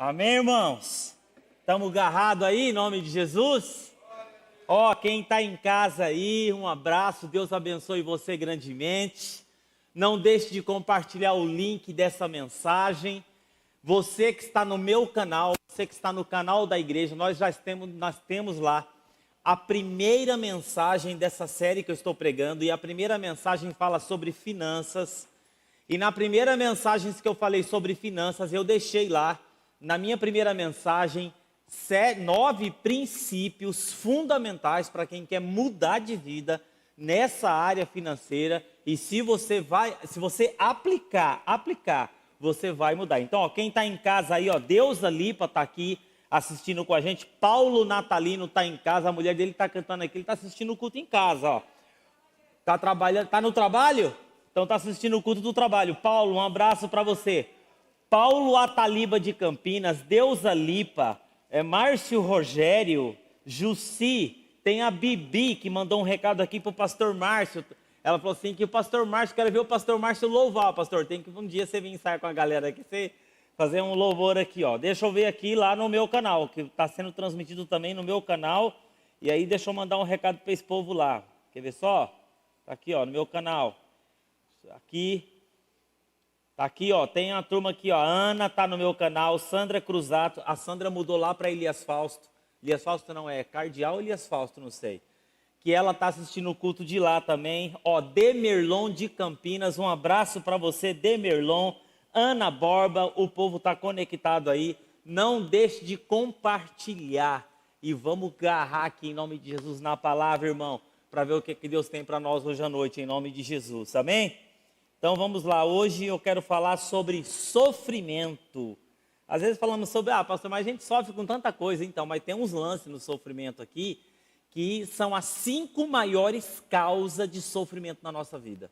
Amém, irmãos? Estamos agarrados aí, em nome de Jesus? Ó, quem está em casa aí, um abraço, Deus abençoe você grandemente. Não deixe de compartilhar o link dessa mensagem. Você que está no meu canal, você que está no canal da igreja, nós temos lá a primeira mensagem dessa série que eu estou pregando, e a primeira mensagem fala sobre finanças. E na primeira mensagem que eu falei sobre finanças, eu deixei lá, na minha primeira mensagem, 9 princípios fundamentais para quem quer mudar de vida nessa área financeira. E se você aplicar, você vai mudar. Então, ó, quem está em casa aí, ó, Deusa Lipa está aqui assistindo com a gente. Paulo Natalino está em casa, a mulher dele está cantando aqui, ele está assistindo o culto em casa, ó. Está trabalhando, está no trabalho? Então está assistindo o culto do trabalho. Paulo, um abraço para você. Paulo Ataliba de Campinas, Deusa Lipa, Márcio Rogério, Jussi, tem a Bibi que mandou um recado aqui para o pastor Márcio. Ela falou assim que o pastor Márcio, quero ver o pastor Márcio louvar, pastor. Tem que um dia você vir ensaiar com a galera aqui, você fazer um louvor aqui, ó. Deixa eu ver aqui lá no meu canal, que está sendo transmitido também no meu canal. E aí deixa eu mandar um recado para esse povo lá. Quer ver só? Está aqui, ó, no meu canal. Aqui. Tá aqui, ó, tem a turma aqui, ó, a Ana tá no meu canal, Sandra Cruzato, a Sandra mudou lá para Elias Fausto. Elias Fausto não, é Cardeal ou Elias Fausto, não sei. Que ela tá assistindo o culto de lá também. Ó, Demerlon de Campinas, um abraço para você, Demerlon. Ana Borba, o povo tá conectado aí. Não deixe de compartilhar e vamos agarrar aqui em nome de Jesus na palavra, irmão, para ver o que Deus tem para nós hoje à noite, em nome de Jesus, amém? Então vamos lá, hoje eu quero falar sobre sofrimento. Às vezes falamos sobre, pastor, mas a gente sofre com tanta coisa, então, mas tem uns lances no sofrimento aqui, que são as 5 maiores causas de sofrimento na nossa vida.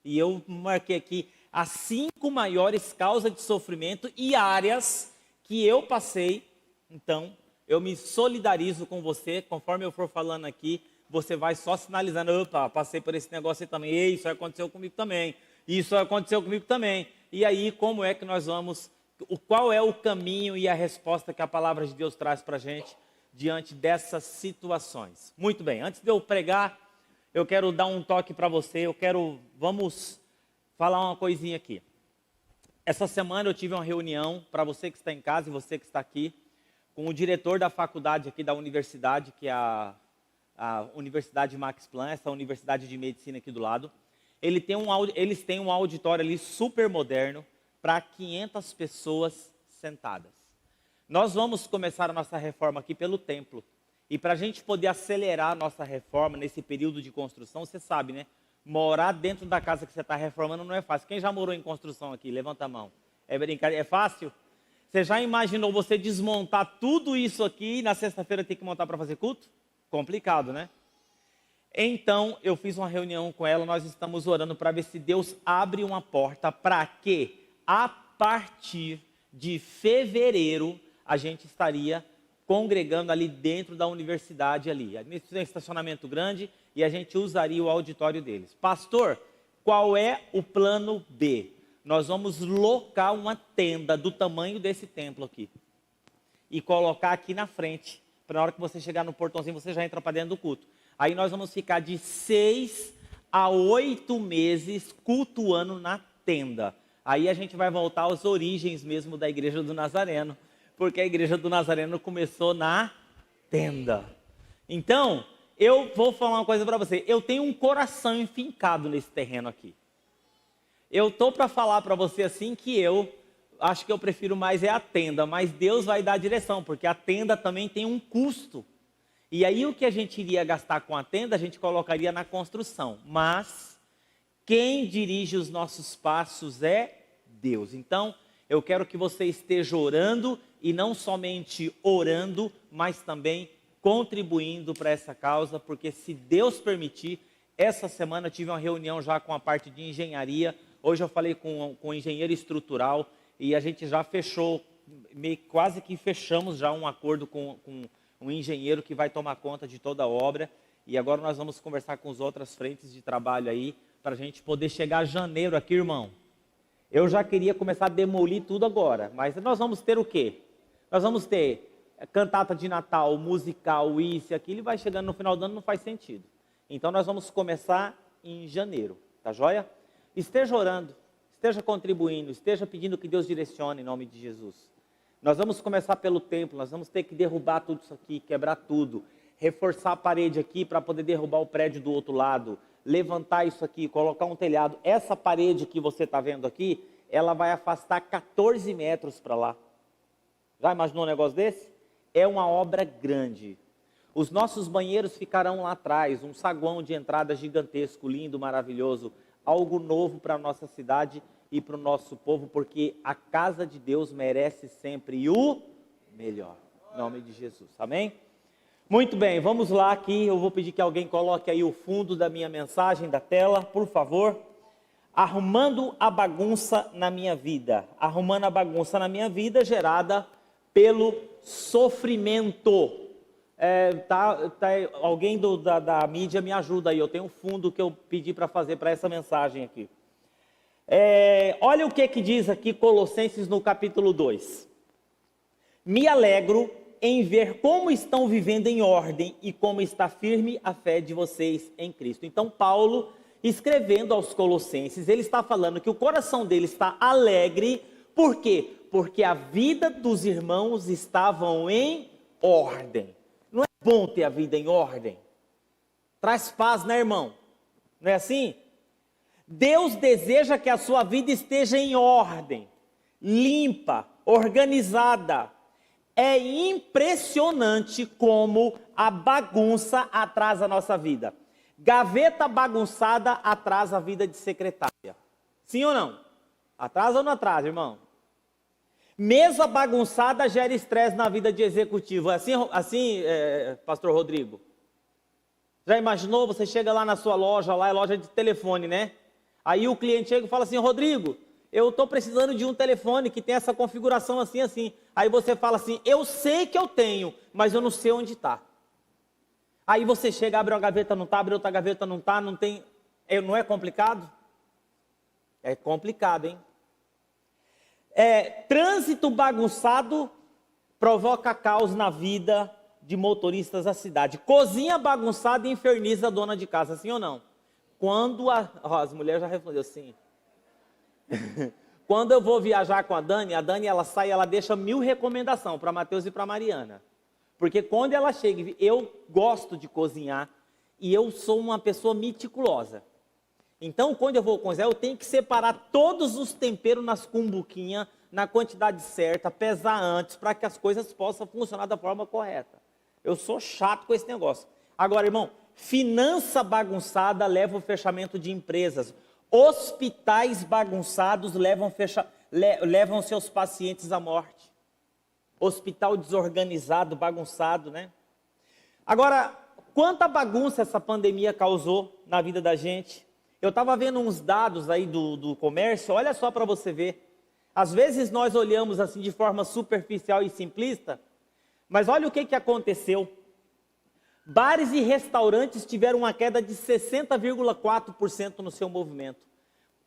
E eu marquei aqui as 5 maiores causas de sofrimento e áreas que eu passei. Então, eu me solidarizo com você, conforme eu for falando aqui, você vai só sinalizando, opa, passei por esse negócio aí também, ei, isso aconteceu comigo também. Isso aconteceu comigo também. E aí, como é que nós vamos, qual é o caminho e a resposta que a palavra de Deus traz para a gente diante dessas situações? Muito bem, antes de eu pregar, eu quero dar um toque para você, vamos falar uma coisinha aqui. Essa semana eu tive uma reunião, para você que está em casa e você que está aqui, com o diretor da faculdade aqui da universidade, que é a Universidade Max Planck, essa universidade de medicina aqui do lado. Eles têm um auditório ali super moderno para 500 pessoas sentadas. Nós vamos começar a nossa reforma aqui pelo templo. E para a gente poder acelerar a nossa reforma nesse período de construção, você sabe, né? Morar dentro da casa que você está reformando não é fácil. Quem já morou em construção aqui? Levanta a mão. É brincadeira? É fácil? Você já imaginou você desmontar tudo isso aqui e na sexta-feira ter que montar para fazer culto? Complicado, né? Então, eu fiz uma reunião com ela, nós estamos orando para ver se Deus abre uma porta para que, a partir de fevereiro, a gente estaria congregando ali dentro da universidade ali. Tem um estacionamento grande e a gente usaria o auditório deles. Pastor, qual é o plano B? Nós vamos locar uma tenda do tamanho desse templo aqui e colocar aqui na frente, para na hora que você chegar no portãozinho, você já entra para dentro do culto. Aí nós vamos ficar de 6 a 8 meses cultuando na tenda. Aí a gente vai voltar às origens mesmo da Igreja do Nazareno, porque a Igreja do Nazareno começou na tenda. Então, eu vou falar uma coisa para você. Eu tenho um coração enfincado nesse terreno aqui. Eu estou para falar para você assim que eu acho que eu prefiro mais é a tenda, mas Deus vai dar a direção, porque a tenda também tem um custo. E aí o que a gente iria gastar com a tenda, a gente colocaria na construção. Mas quem dirige os nossos passos é Deus. Então, eu quero que você esteja orando, e não somente orando, mas também contribuindo para essa causa, porque se Deus permitir, essa semana eu tive uma reunião já com a parte de engenharia. Hoje eu falei com o engenheiro estrutural, e a gente já fechou, quase que fechamos já um acordo com um engenheiro que vai tomar conta de toda a obra, e agora nós vamos conversar com as outras frentes de trabalho aí, para a gente poder chegar a janeiro aqui, irmão. Eu já queria começar a demolir tudo agora, mas nós vamos ter o quê? Nós vamos ter cantata de Natal, musical, isso e aquilo, e vai chegando no final do ano, não faz sentido. Então nós vamos começar em janeiro, tá joia? Esteja orando, esteja contribuindo, esteja pedindo que Deus direcione em nome de Jesus. Nós vamos começar pelo templo, nós vamos ter que derrubar tudo isso aqui, quebrar tudo, reforçar a parede aqui para poder derrubar o prédio do outro lado, levantar isso aqui, colocar um telhado. Essa parede que você está vendo aqui, ela vai afastar 14 metros para lá. Já imaginou um negócio desse? É uma obra grande. Os nossos banheiros ficarão lá atrás, um saguão de entrada gigantesco, lindo, maravilhoso, algo novo para a nossa cidade e para o nosso povo, porque a casa de Deus merece sempre o melhor. Em nome de Jesus, amém? Muito bem, vamos lá aqui, eu vou pedir que alguém coloque aí o fundo da minha mensagem da tela, por favor. Arrumando a bagunça na minha vida. Arrumando a bagunça na minha vida gerada pelo sofrimento. Alguém da mídia me ajuda aí, eu tenho um fundo que eu pedi para fazer para essa mensagem aqui. Olha o que diz aqui Colossenses no capítulo 2. Me alegro em ver como estão vivendo em ordem e como está firme a fé de vocês em Cristo. Então Paulo, escrevendo aos Colossenses, ele está falando que o coração dele está alegre. Por quê? Porque a vida dos irmãos estavam em ordem. Não é bom ter a vida em ordem? Traz paz, né, irmão? Não é assim? Deus deseja que a sua vida esteja em ordem, limpa, organizada. É impressionante como a bagunça atrasa a nossa vida. Gaveta bagunçada atrasa a vida de secretária. Sim ou não? Atrasa ou não atrasa, irmão? Mesa bagunçada gera estresse na vida de executivo. É assim, pastor Rodrigo? Já imaginou? Você chega lá na sua loja, lá é loja de telefone, né? Aí o cliente chega e fala assim, Rodrigo, eu estou precisando de um telefone que tem essa configuração assim, assim. Aí você fala assim, eu sei que eu tenho, mas eu não sei onde está. Aí você chega, abre uma gaveta, não está, abre outra gaveta, não está, não tem... Não é complicado? É complicado, hein? Trânsito bagunçado provoca caos na vida de motoristas da cidade. Cozinha bagunçada inferniza a dona de casa, sim ou não? Quando as mulheres já responderam sim. Quando eu vou viajar com a Dani ela sai, ela deixa 1000 recomendações para Matheus e para Mariana. Porque quando ela chega, eu gosto de cozinhar e eu sou uma pessoa meticulosa. Então, quando eu vou cozinhar, eu tenho que separar todos os temperos nas cumbuquinhas, na quantidade certa, pesar antes, para que as coisas possam funcionar da forma correta. Eu sou chato com esse negócio. Agora, irmão, finança bagunçada leva ao fechamento de empresas. Hospitais bagunçados levam seus pacientes à morte. Hospital desorganizado, bagunçado, né? Agora, quanta bagunça essa pandemia causou na vida da gente? Eu estava vendo uns dados aí do comércio, olha só para você ver. Às vezes nós olhamos assim de forma superficial e simplista, mas olha o que aconteceu. Bares e restaurantes tiveram uma queda de 60,4% no seu movimento.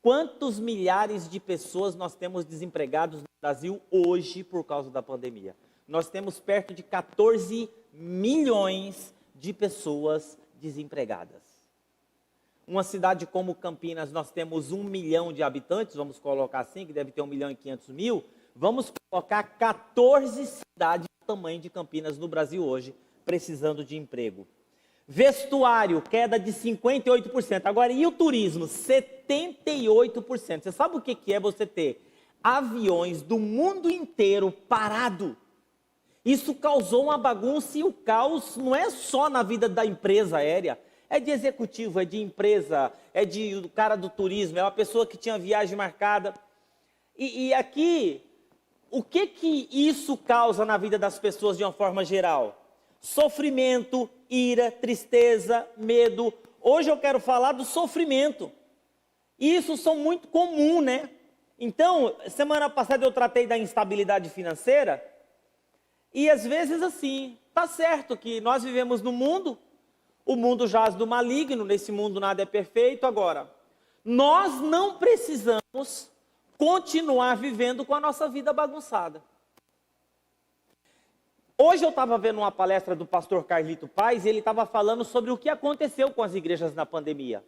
Quantos milhares de pessoas nós temos desempregados no Brasil hoje por causa da pandemia? Nós temos perto de 14 milhões de pessoas desempregadas. Uma cidade como Campinas, nós temos 1 milhão de habitantes, vamos colocar assim, que deve ter 1.500.000. Vamos colocar 14 cidades do tamanho de Campinas no Brasil hoje, precisando de emprego. Vestuário, queda de 58%. Agora, e o turismo? 78%. Você sabe o que é você ter aviões do mundo inteiro parado? Isso causou uma bagunça e o caos não é só na vida da empresa aérea. É de executivo, é de empresa, é do cara do turismo, é uma pessoa que tinha viagem marcada. E aqui, o que isso causa na vida das pessoas de uma forma geral? Sofrimento, ira, tristeza, medo. Hoje eu quero falar do sofrimento. Isso são muito comum, né? Então, semana passada eu tratei da instabilidade financeira. E às vezes assim, tá certo que nós vivemos no mundo, o mundo jaz do maligno, nesse mundo nada é perfeito. Agora, nós não precisamos continuar vivendo com a nossa vida bagunçada. Hoje eu estava vendo uma palestra do pastor Carlito Paz e ele estava falando sobre o que aconteceu com as igrejas na pandemia.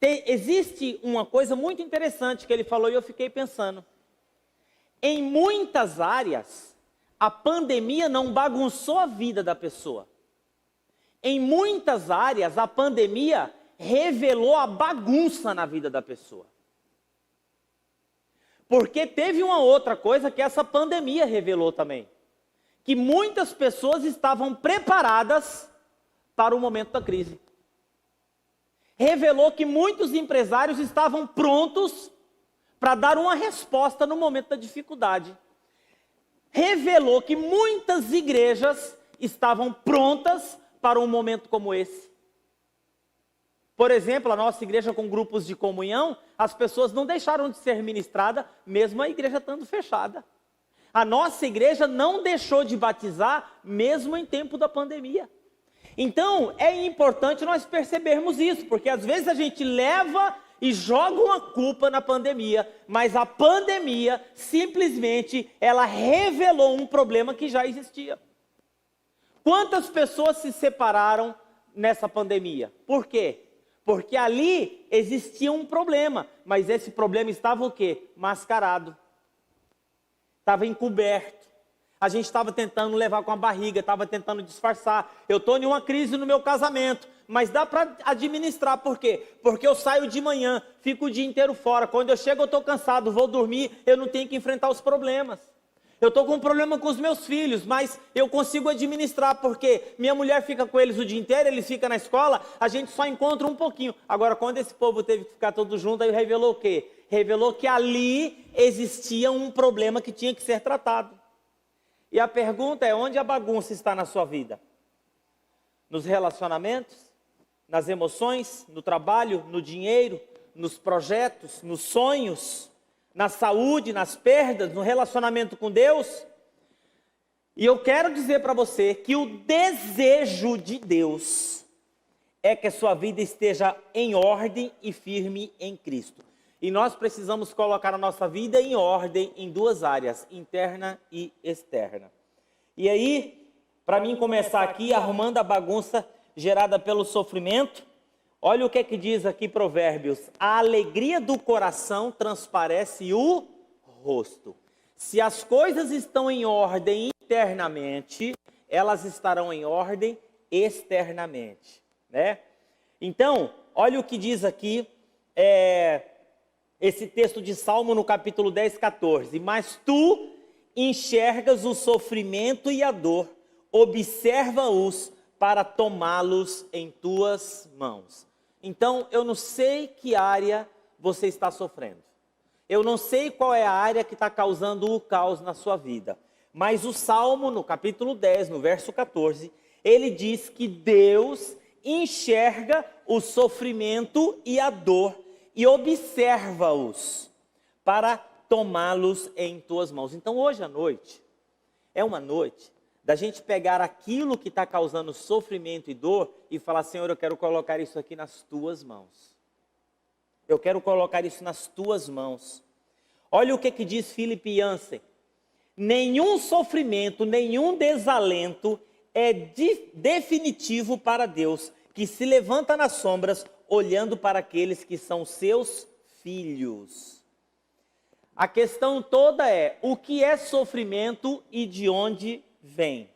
Existe uma coisa muito interessante que ele falou e eu fiquei pensando. Em muitas áreas, a pandemia não bagunçou a vida da pessoa. Em muitas áreas, a pandemia revelou a bagunça na vida da pessoa. Porque teve uma outra coisa que essa pandemia revelou também. Que muitas pessoas estavam preparadas para o momento da crise. Revelou que muitos empresários estavam prontos para dar uma resposta no momento da dificuldade. Revelou que muitas igrejas estavam prontas para um momento como esse. Por exemplo, a nossa igreja com grupos de comunhão, as pessoas não deixaram de ser ministradas, mesmo a igreja estando fechada. A nossa igreja não deixou de batizar, mesmo em tempo da pandemia. Então, é importante nós percebermos isso, porque às vezes a gente leva e joga uma culpa na pandemia, mas a pandemia, simplesmente, ela revelou um problema que já existia. Quantas pessoas se separaram nessa pandemia? Por quê? Porque ali existia um problema, mas esse problema estava o quê? Mascarado. Estava encoberto. A gente estava tentando levar com a barriga, estava tentando disfarçar. Eu estou em uma crise no meu casamento, mas dá para administrar. Por quê? Porque eu saio de manhã, fico o dia inteiro fora. Quando eu chego eu estou cansado, vou dormir, eu não tenho que enfrentar os problemas. Eu estou com um problema com os meus filhos, mas eu consigo administrar, porque minha mulher fica com eles o dia inteiro, eles ficam na escola, a gente só encontra um pouquinho. Agora, quando esse povo teve que ficar todo junto, aí revelou o quê? Revelou que ali existia um problema que tinha que ser tratado. E a pergunta é, onde a bagunça está na sua vida? Nos relacionamentos? Nas emoções? No trabalho? No dinheiro? Nos projetos? Nos sonhos? Na saúde? Nas perdas? No relacionamento com Deus? E eu quero dizer para você que o desejo de Deus é que a sua vida esteja em ordem e firme em Cristo. E nós precisamos colocar a nossa vida em ordem em duas áreas, interna e externa. E aí, para mim começar aqui, arrumando a bagunça gerada pelo sofrimento, olha o que é que diz aqui Provérbios. A alegria do coração transparece o rosto. Se as coisas estão em ordem internamente, elas estarão em ordem externamente, né? Então, olha o que diz aqui, esse texto de Salmo no capítulo 10, 14. Mas tu enxergas o sofrimento e a dor, observa-os para tomá-los em tuas mãos. Então, eu não sei que área você está sofrendo. Eu não sei qual é a área que está causando o caos na sua vida. Mas o Salmo, no capítulo 10, no verso 14, ele diz que Deus enxerga o sofrimento e a dor e observa-os para tomá-los em tuas mãos. Então hoje à noite, é uma noite da gente pegar aquilo que está causando sofrimento e dor e falar, Senhor, eu quero colocar isso aqui nas tuas mãos. Eu quero colocar isso nas tuas mãos. Olha o que diz Philip Yancey. Nenhum sofrimento, nenhum desalento é definitivo para Deus, que se levanta nas sombras, olhando para aqueles que são seus filhos. A questão toda é, o que é sofrimento e de onde vem?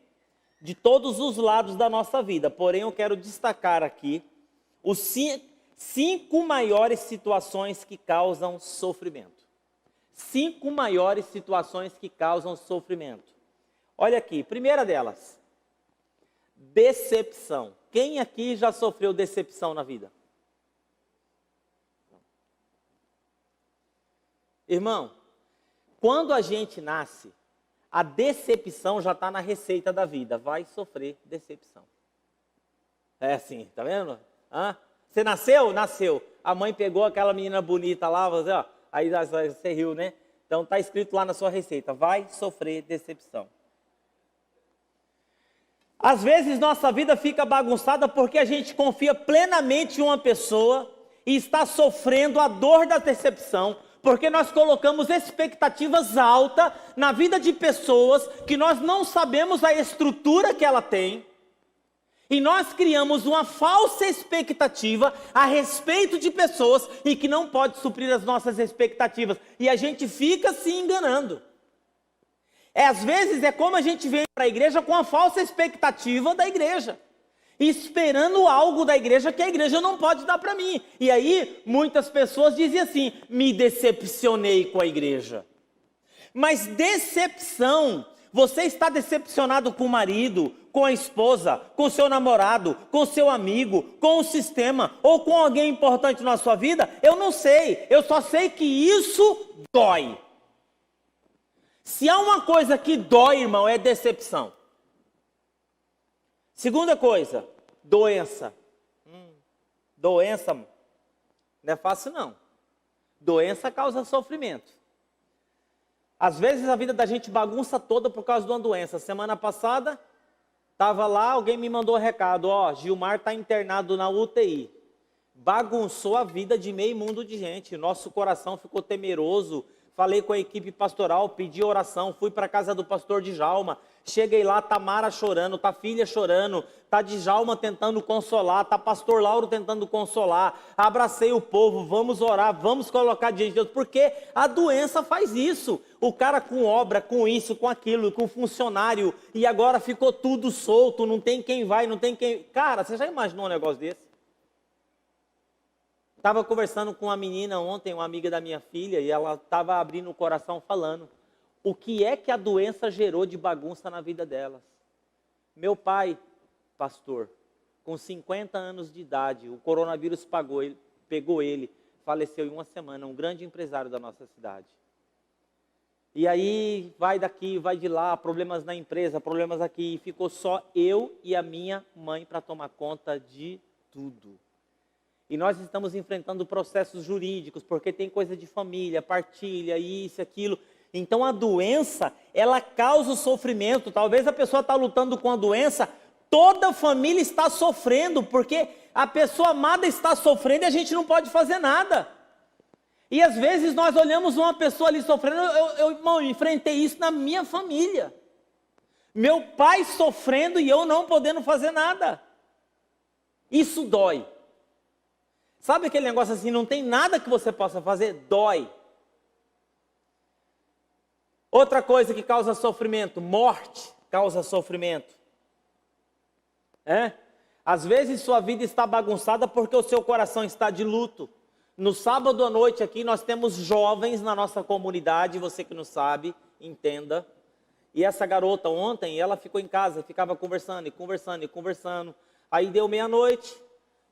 De todos os lados da nossa vida. Porém, eu quero destacar aqui os cinco maiores situações que causam sofrimento. 5 maiores situações que causam sofrimento. Olha aqui, primeira delas, decepção. Quem aqui já sofreu decepção na vida? Irmão, quando a gente nasce, a decepção já está na receita da vida. Vai sofrer decepção. É assim, tá vendo? Você nasceu? Nasceu. A mãe pegou aquela menina bonita lá, ó, aí você riu, né? Então está escrito lá na sua receita, vai sofrer decepção. Às vezes nossa vida fica bagunçada porque a gente confia plenamente em uma pessoa e está sofrendo a dor da decepção, Porque nós colocamos expectativas altas na vida de pessoas que nós não sabemos a estrutura que ela tem. E nós criamos uma falsa expectativa a respeito de pessoas e que não pode suprir as nossas expectativas. E a gente fica se enganando. Às vezes é como a gente vem para a igreja com a falsa expectativa da igreja. Esperando algo da igreja que a igreja não pode dar para mim. E aí muitas pessoas dizem assim, me decepcionei com a igreja. Mas decepção, você está decepcionado com o marido, com a esposa, com o seu namorado, com o seu amigo, com o sistema, ou com alguém importante na sua vida? Eu não sei, eu só sei que isso dói. Se há uma coisa que dói, irmão, é decepção. Segunda coisa, doença. Doença não é fácil não. Doença causa sofrimento. Às vezes a vida da gente bagunça toda por causa de uma doença. Semana passada, estava lá, alguém me mandou um recado. Gilmar está internado na UTI. Bagunçou a vida de meio mundo de gente. Nosso coração ficou temeroso. Falei com a equipe pastoral, pedi oração, fui para a casa do pastor Djalma. Cheguei lá, tá Mara chorando, tá filha chorando, tá Djalma tentando consolar, tá pastor Lauro tentando consolar. Abracei o povo, vamos orar, vamos colocar diante de Deus, porque a doença faz isso. O cara com obra, com isso, com aquilo, com funcionário, e agora ficou tudo solto, não tem quem vai, não tem quem... Cara, você já imaginou um negócio desse? Estava conversando com uma menina ontem, uma amiga da minha filha, e ela estava abrindo o coração falando o que é que a doença gerou de bagunça na vida delas. Meu pai, pastor, com 50 anos de idade, o coronavírus pegou ele, faleceu em uma semana, um grande empresário da nossa cidade. E aí, vai daqui, vai de lá, problemas na empresa, problemas aqui, e ficou só eu e a minha mãe para tomar conta de tudo. E nós estamos enfrentando processos jurídicos, porque tem coisa de família, partilha, isso, aquilo. Então a doença, ela causa o sofrimento. Talvez a pessoa está lutando com a doença, toda a família está sofrendo, porque a pessoa amada está sofrendo e a gente não pode fazer nada. E às vezes nós olhamos uma pessoa ali sofrendo, irmão, eu enfrentei isso na minha família. Meu pai sofrendo e eu não podendo fazer nada. Isso dói. Sabe aquele negócio assim, não tem nada que você possa fazer? Dói. Outra coisa que causa sofrimento, morte causa sofrimento. Às vezes sua vida está bagunçada porque o seu coração está de luto. No sábado à noite aqui nós temos jovens na nossa comunidade, você que não sabe, entenda. E essa garota ontem, ela ficou em casa, ficava conversando e conversando e conversando. Aí deu meia-noite.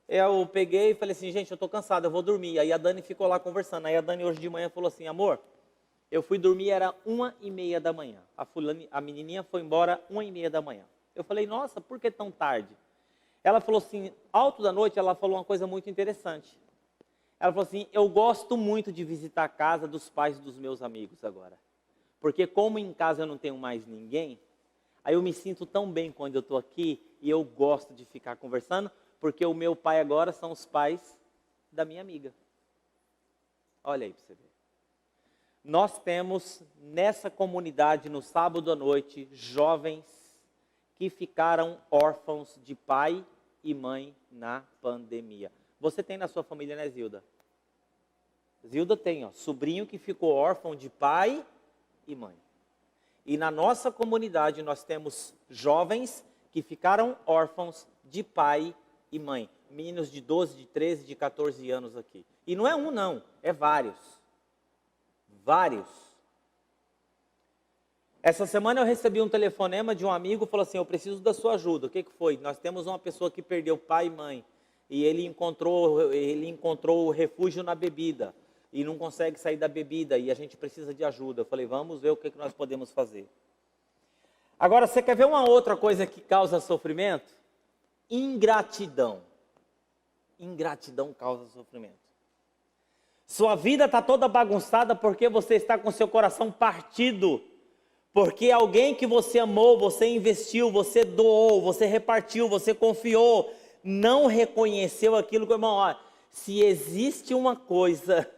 Eu peguei e falei assim, gente, eu estou cansado, eu vou dormir. Aí a Dani ficou lá conversando. Aí a Dani hoje de manhã falou assim, amor, eu fui dormir, era 1h30 da manhã. A menininha foi embora 1h30 da manhã. Eu falei, nossa, por que tão tarde? Ela falou assim, alto da noite, ela falou uma coisa muito interessante. Ela falou assim, eu gosto muito de visitar a casa dos pais dos meus amigos agora. Porque como em casa eu não tenho mais ninguém, aí eu me sinto tão bem quando eu estou aqui e eu gosto de ficar conversando, porque o meu pai agora são os pais da minha amiga. Olha aí para você ver. Nós temos nessa comunidade, no sábado à noite, jovens que ficaram órfãos de pai e mãe na pandemia. Você tem na sua família, né, Zilda? Zilda tem, sobrinho que ficou órfão de pai e mãe. E na nossa comunidade nós temos jovens que ficaram órfãos de pai e mãe. Meninos de 12, de 13, de 14 anos aqui. E não é um não, é vários. Vários. Essa semana eu recebi um telefonema de um amigo, falou assim, eu preciso da sua ajuda. O que foi? Nós temos uma pessoa que perdeu pai e mãe. E ele encontrou o refúgio na bebida. E não consegue sair da bebida. E a gente precisa de ajuda. Eu falei, vamos ver o que nós podemos fazer. Agora, você quer ver uma outra coisa que causa sofrimento? Ingratidão. Ingratidão causa sofrimento. Sua vida está toda bagunçada porque você está com seu coração partido. Porque alguém que você amou, você investiu, você doou, você repartiu, você confiou, não reconheceu aquilo que, irmão, se existe uma coisa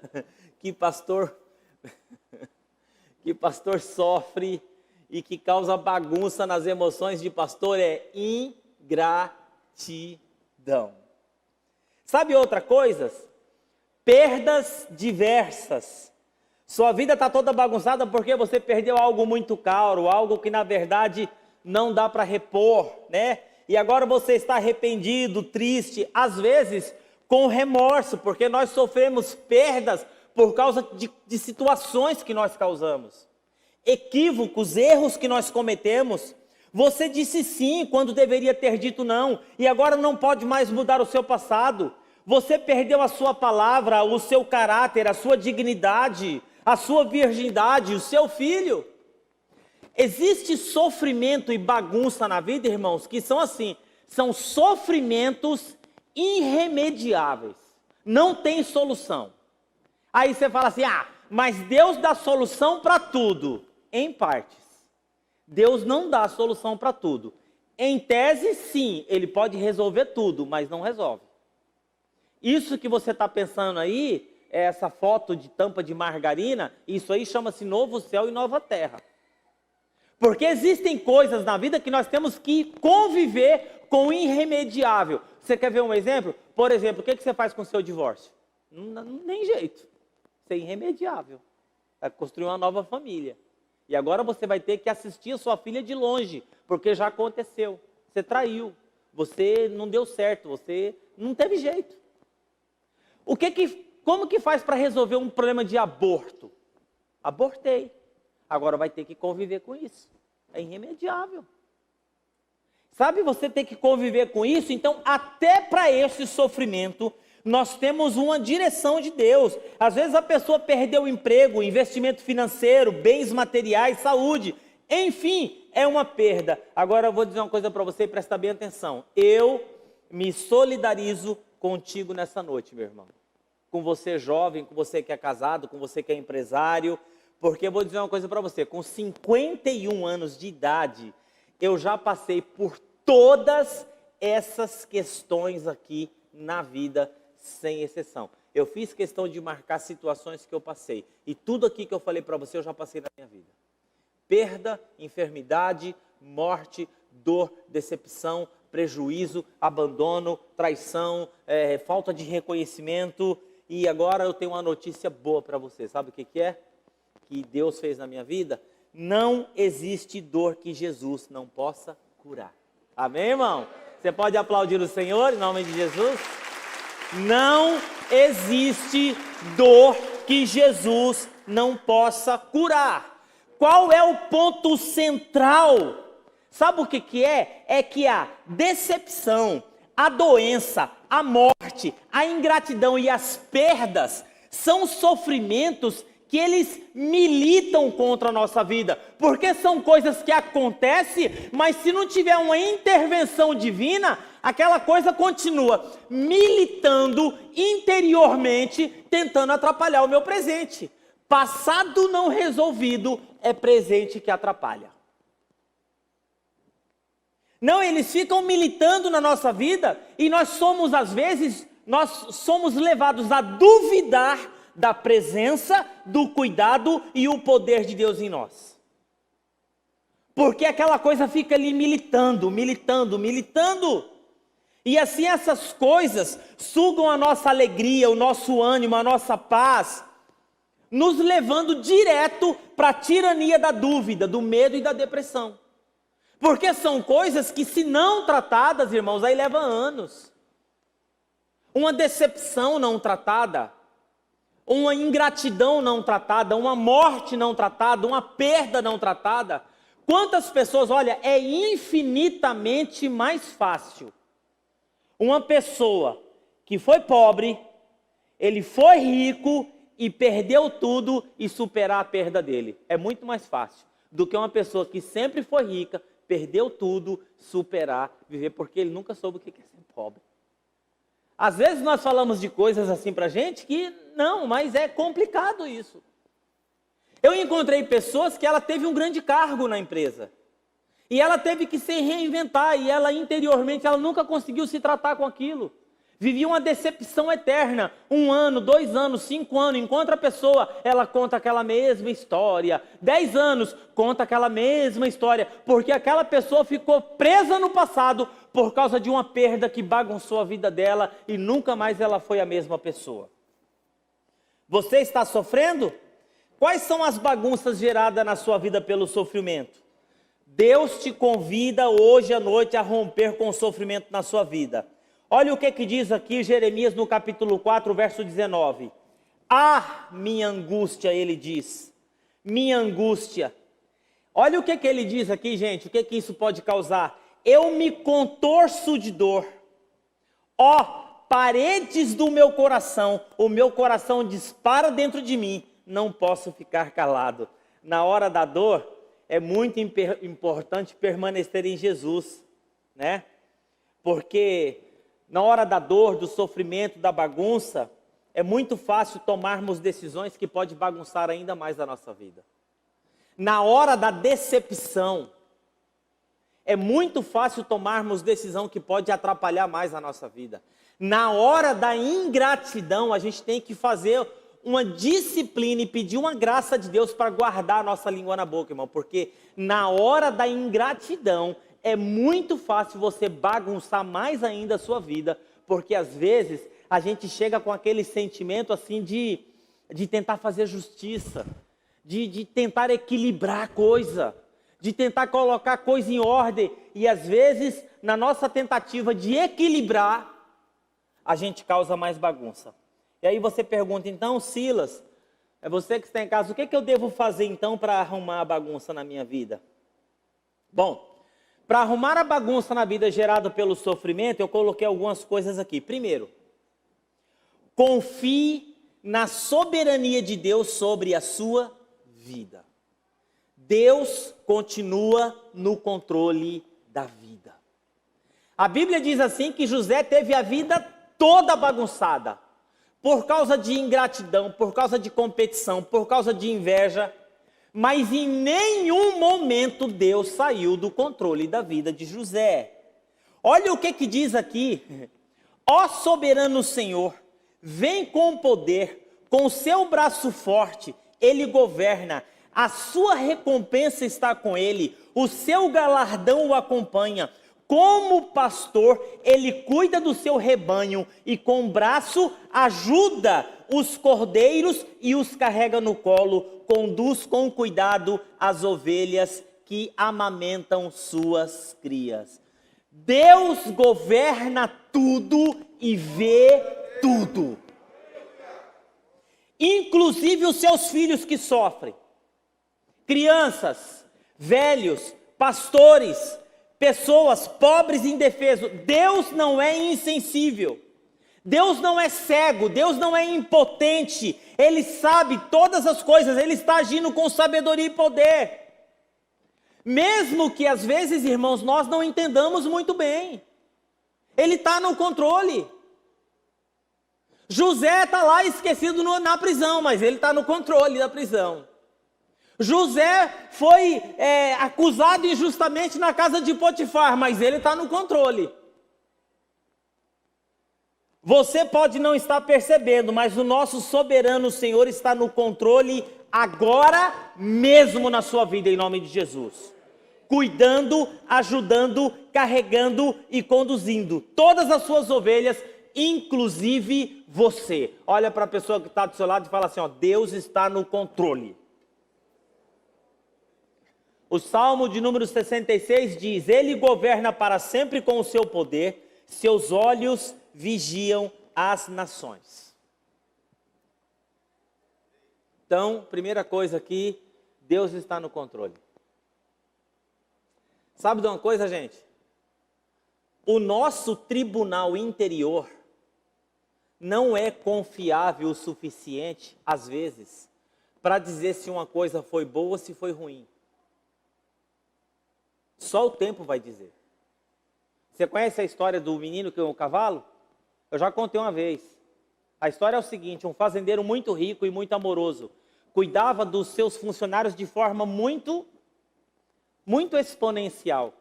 que pastor que pastor sofre e que causa bagunça nas emoções de pastor é ingratidão. Sabe outra coisa? Perdas diversas. Sua vida está toda bagunçada porque você perdeu algo muito caro, algo que na verdade não dá para repor, né? E agora você está arrependido, triste, às vezes com remorso, porque nós sofremos perdas por causa de situações que nós causamos. Equívocos, erros que nós cometemos. Você disse sim quando deveria ter dito não, e agora não pode mais mudar o seu passado. Você perdeu a sua palavra, o seu caráter, a sua dignidade, a sua virgindade, o seu filho. Existe sofrimento e bagunça na vida, irmãos, que são assim, são sofrimentos irremediáveis. Não tem solução. Aí você fala assim, mas Deus dá solução para tudo. Em partes. Deus não dá solução para tudo. Em tese, sim, Ele pode resolver tudo, mas não resolve. Isso que você está pensando aí, essa foto de tampa de margarina, isso aí chama-se novo céu e nova terra. Porque existem coisas na vida que nós temos que conviver com o irremediável. Você quer ver um exemplo? Por exemplo, o que você faz com o seu divórcio? Não tem jeito. Isso é irremediável. Vai construir uma nova família. E agora você vai ter que assistir a sua filha de longe, porque já aconteceu. Você traiu, você não deu certo, você não teve jeito. Como que faz para resolver um problema de aborto? Abortei. Agora vai ter que conviver com isso. É irremediável. Sabe, você tem que conviver com isso, então até para esse sofrimento, nós temos uma direção de Deus. Às vezes a pessoa perdeu o emprego, investimento financeiro, bens materiais, saúde. Enfim, é uma perda. Agora eu vou dizer uma coisa para você e presta bem atenção. Eu me solidarizo contigo nessa noite, meu irmão. Com você jovem, com você que é casado, com você que é empresário. Porque eu vou dizer uma coisa para você. Com 51 anos de idade, eu já passei por todas essas questões aqui na vida, sem exceção. Eu fiz questão de marcar situações que eu passei. E tudo aqui que eu falei para você, eu já passei na minha vida. Perda, enfermidade, morte, dor, decepção, prejuízo, abandono, traição, falta de reconhecimento. E agora eu tenho uma notícia boa para você. Sabe o que é? Que Deus fez na minha vida? Não existe dor que Jesus não possa curar. Amém, irmão? Você pode aplaudir o Senhor em nome de Jesus? Não existe dor que Jesus não possa curar. Qual é o ponto central? Sabe o que é? É que a decepção, a doença, a morte, a ingratidão e as perdas são sofrimentos que eles militam contra a nossa vida, porque são coisas que acontecem, mas se não tiver uma intervenção divina, aquela coisa continua militando interiormente, tentando atrapalhar o meu presente. Passado não resolvido é presente que atrapalha. Não, eles ficam militando na nossa vida e nós somos, às vezes, levados a duvidar da presença, do cuidado e o poder de Deus em nós. Porque aquela coisa fica ali militando. E assim essas coisas sugam a nossa alegria, o nosso ânimo, a nossa paz, nos levando direto para a tirania da dúvida, do medo e da depressão. Porque são coisas que, se não tratadas, irmãos, aí leva anos. Uma decepção não tratada, uma ingratidão não tratada, uma morte não tratada, uma perda não tratada. Quantas pessoas, olha, é infinitamente mais fácil uma pessoa que foi pobre, ele foi rico e perdeu tudo e superar a perda dele. É muito mais fácil do que uma pessoa que sempre foi rica, perdeu tudo, superar, viver, porque ele nunca soube o que é ser pobre. Às vezes nós falamos de coisas assim pra gente que não, mas é complicado isso. Eu encontrei pessoas que ela teve um grande cargo na empresa. E ela teve que se reinventar e ela interiormente, ela nunca conseguiu se tratar com aquilo. Vivia uma decepção eterna, 1 ano, 2 anos, 5 anos, encontra a pessoa, ela conta aquela mesma história, 10 anos, conta aquela mesma história, porque aquela pessoa ficou presa no passado por causa de uma perda que bagunçou a vida dela e nunca mais ela foi a mesma pessoa. Você está sofrendo? Quais são as bagunças geradas na sua vida pelo sofrimento? Deus te convida hoje à noite a romper com o sofrimento na sua vida. Olha o que diz aqui Jeremias no capítulo 4, verso 19. Ah, minha angústia, ele diz. Minha angústia. Olha o que ele diz aqui, gente. O que isso pode causar? Eu me contorço de dor. Ó, paredes do meu coração. O meu coração dispara dentro de mim. Não posso ficar calado. Na hora da dor, é muito importante permanecer em Jesus, né? Porque na hora da dor, do sofrimento, da bagunça, é muito fácil tomarmos decisões que podem bagunçar ainda mais a nossa vida. Na hora da decepção, é muito fácil tomarmos decisão que pode atrapalhar mais a nossa vida. Na hora da ingratidão, a gente tem que fazer uma disciplina e pedir uma graça de Deus para guardar a nossa língua na boca, irmão. Porque na hora da ingratidão, é muito fácil você bagunçar mais ainda a sua vida, porque às vezes a gente chega com aquele sentimento assim de tentar fazer justiça, de tentar equilibrar a coisa, de tentar colocar a coisa em ordem, e às vezes na nossa tentativa de equilibrar, a gente causa mais bagunça. E aí você pergunta, então Silas, é você que está em casa, o que eu devo fazer então para arrumar a bagunça na minha vida? Bom, para arrumar a bagunça na vida gerada pelo sofrimento, eu coloquei algumas coisas aqui. Primeiro, confie na soberania de Deus sobre a sua vida. Deus continua no controle da vida. A Bíblia diz assim que José teve a vida toda bagunçada, por causa de ingratidão, por causa de competição, por causa de inveja. Mas em nenhum momento Deus saiu do controle da vida de José. Olha o que diz aqui. Ó soberano Senhor, vem com poder, com o seu braço forte, ele governa. A sua recompensa está com ele, o seu galardão o acompanha. Como pastor, ele cuida do seu rebanho e com o braço ajuda os cordeiros e os carrega no colo, conduz com cuidado as ovelhas que amamentam suas crias. Deus governa tudo e vê tudo. Inclusive os seus filhos que sofrem. Crianças, velhos, pastores, pessoas pobres e indefesos. Deus não é insensível. Deus não é cego, Deus não é impotente, Ele sabe todas as coisas, Ele está agindo com sabedoria e poder. Mesmo que às vezes, irmãos, nós não entendamos muito bem, Ele está no controle. José está lá esquecido na prisão, mas ele está no controle da prisão. José foi acusado injustamente na casa de Potifar, mas ele está no controle. Você pode não estar percebendo, mas o nosso soberano Senhor está no controle agora mesmo na sua vida, em nome de Jesus. Cuidando, ajudando, carregando e conduzindo todas as suas ovelhas, inclusive você. Olha para a pessoa que está do seu lado e fala assim, ó, Deus está no controle. O Salmo de número 66 diz, Ele governa para sempre com o seu poder, seus olhos vigiam as nações. Então, primeira coisa aqui, Deus está no controle. Sabe de uma coisa, gente? O nosso tribunal interior não é confiável o suficiente, às vezes, para dizer se uma coisa foi boa ou se foi ruim. Só o tempo vai dizer. Você conhece a história do menino que é o cavalo? Eu já contei uma vez. A história é o seguinte, um fazendeiro muito rico e muito amoroso, cuidava dos seus funcionários de forma muito exponencial.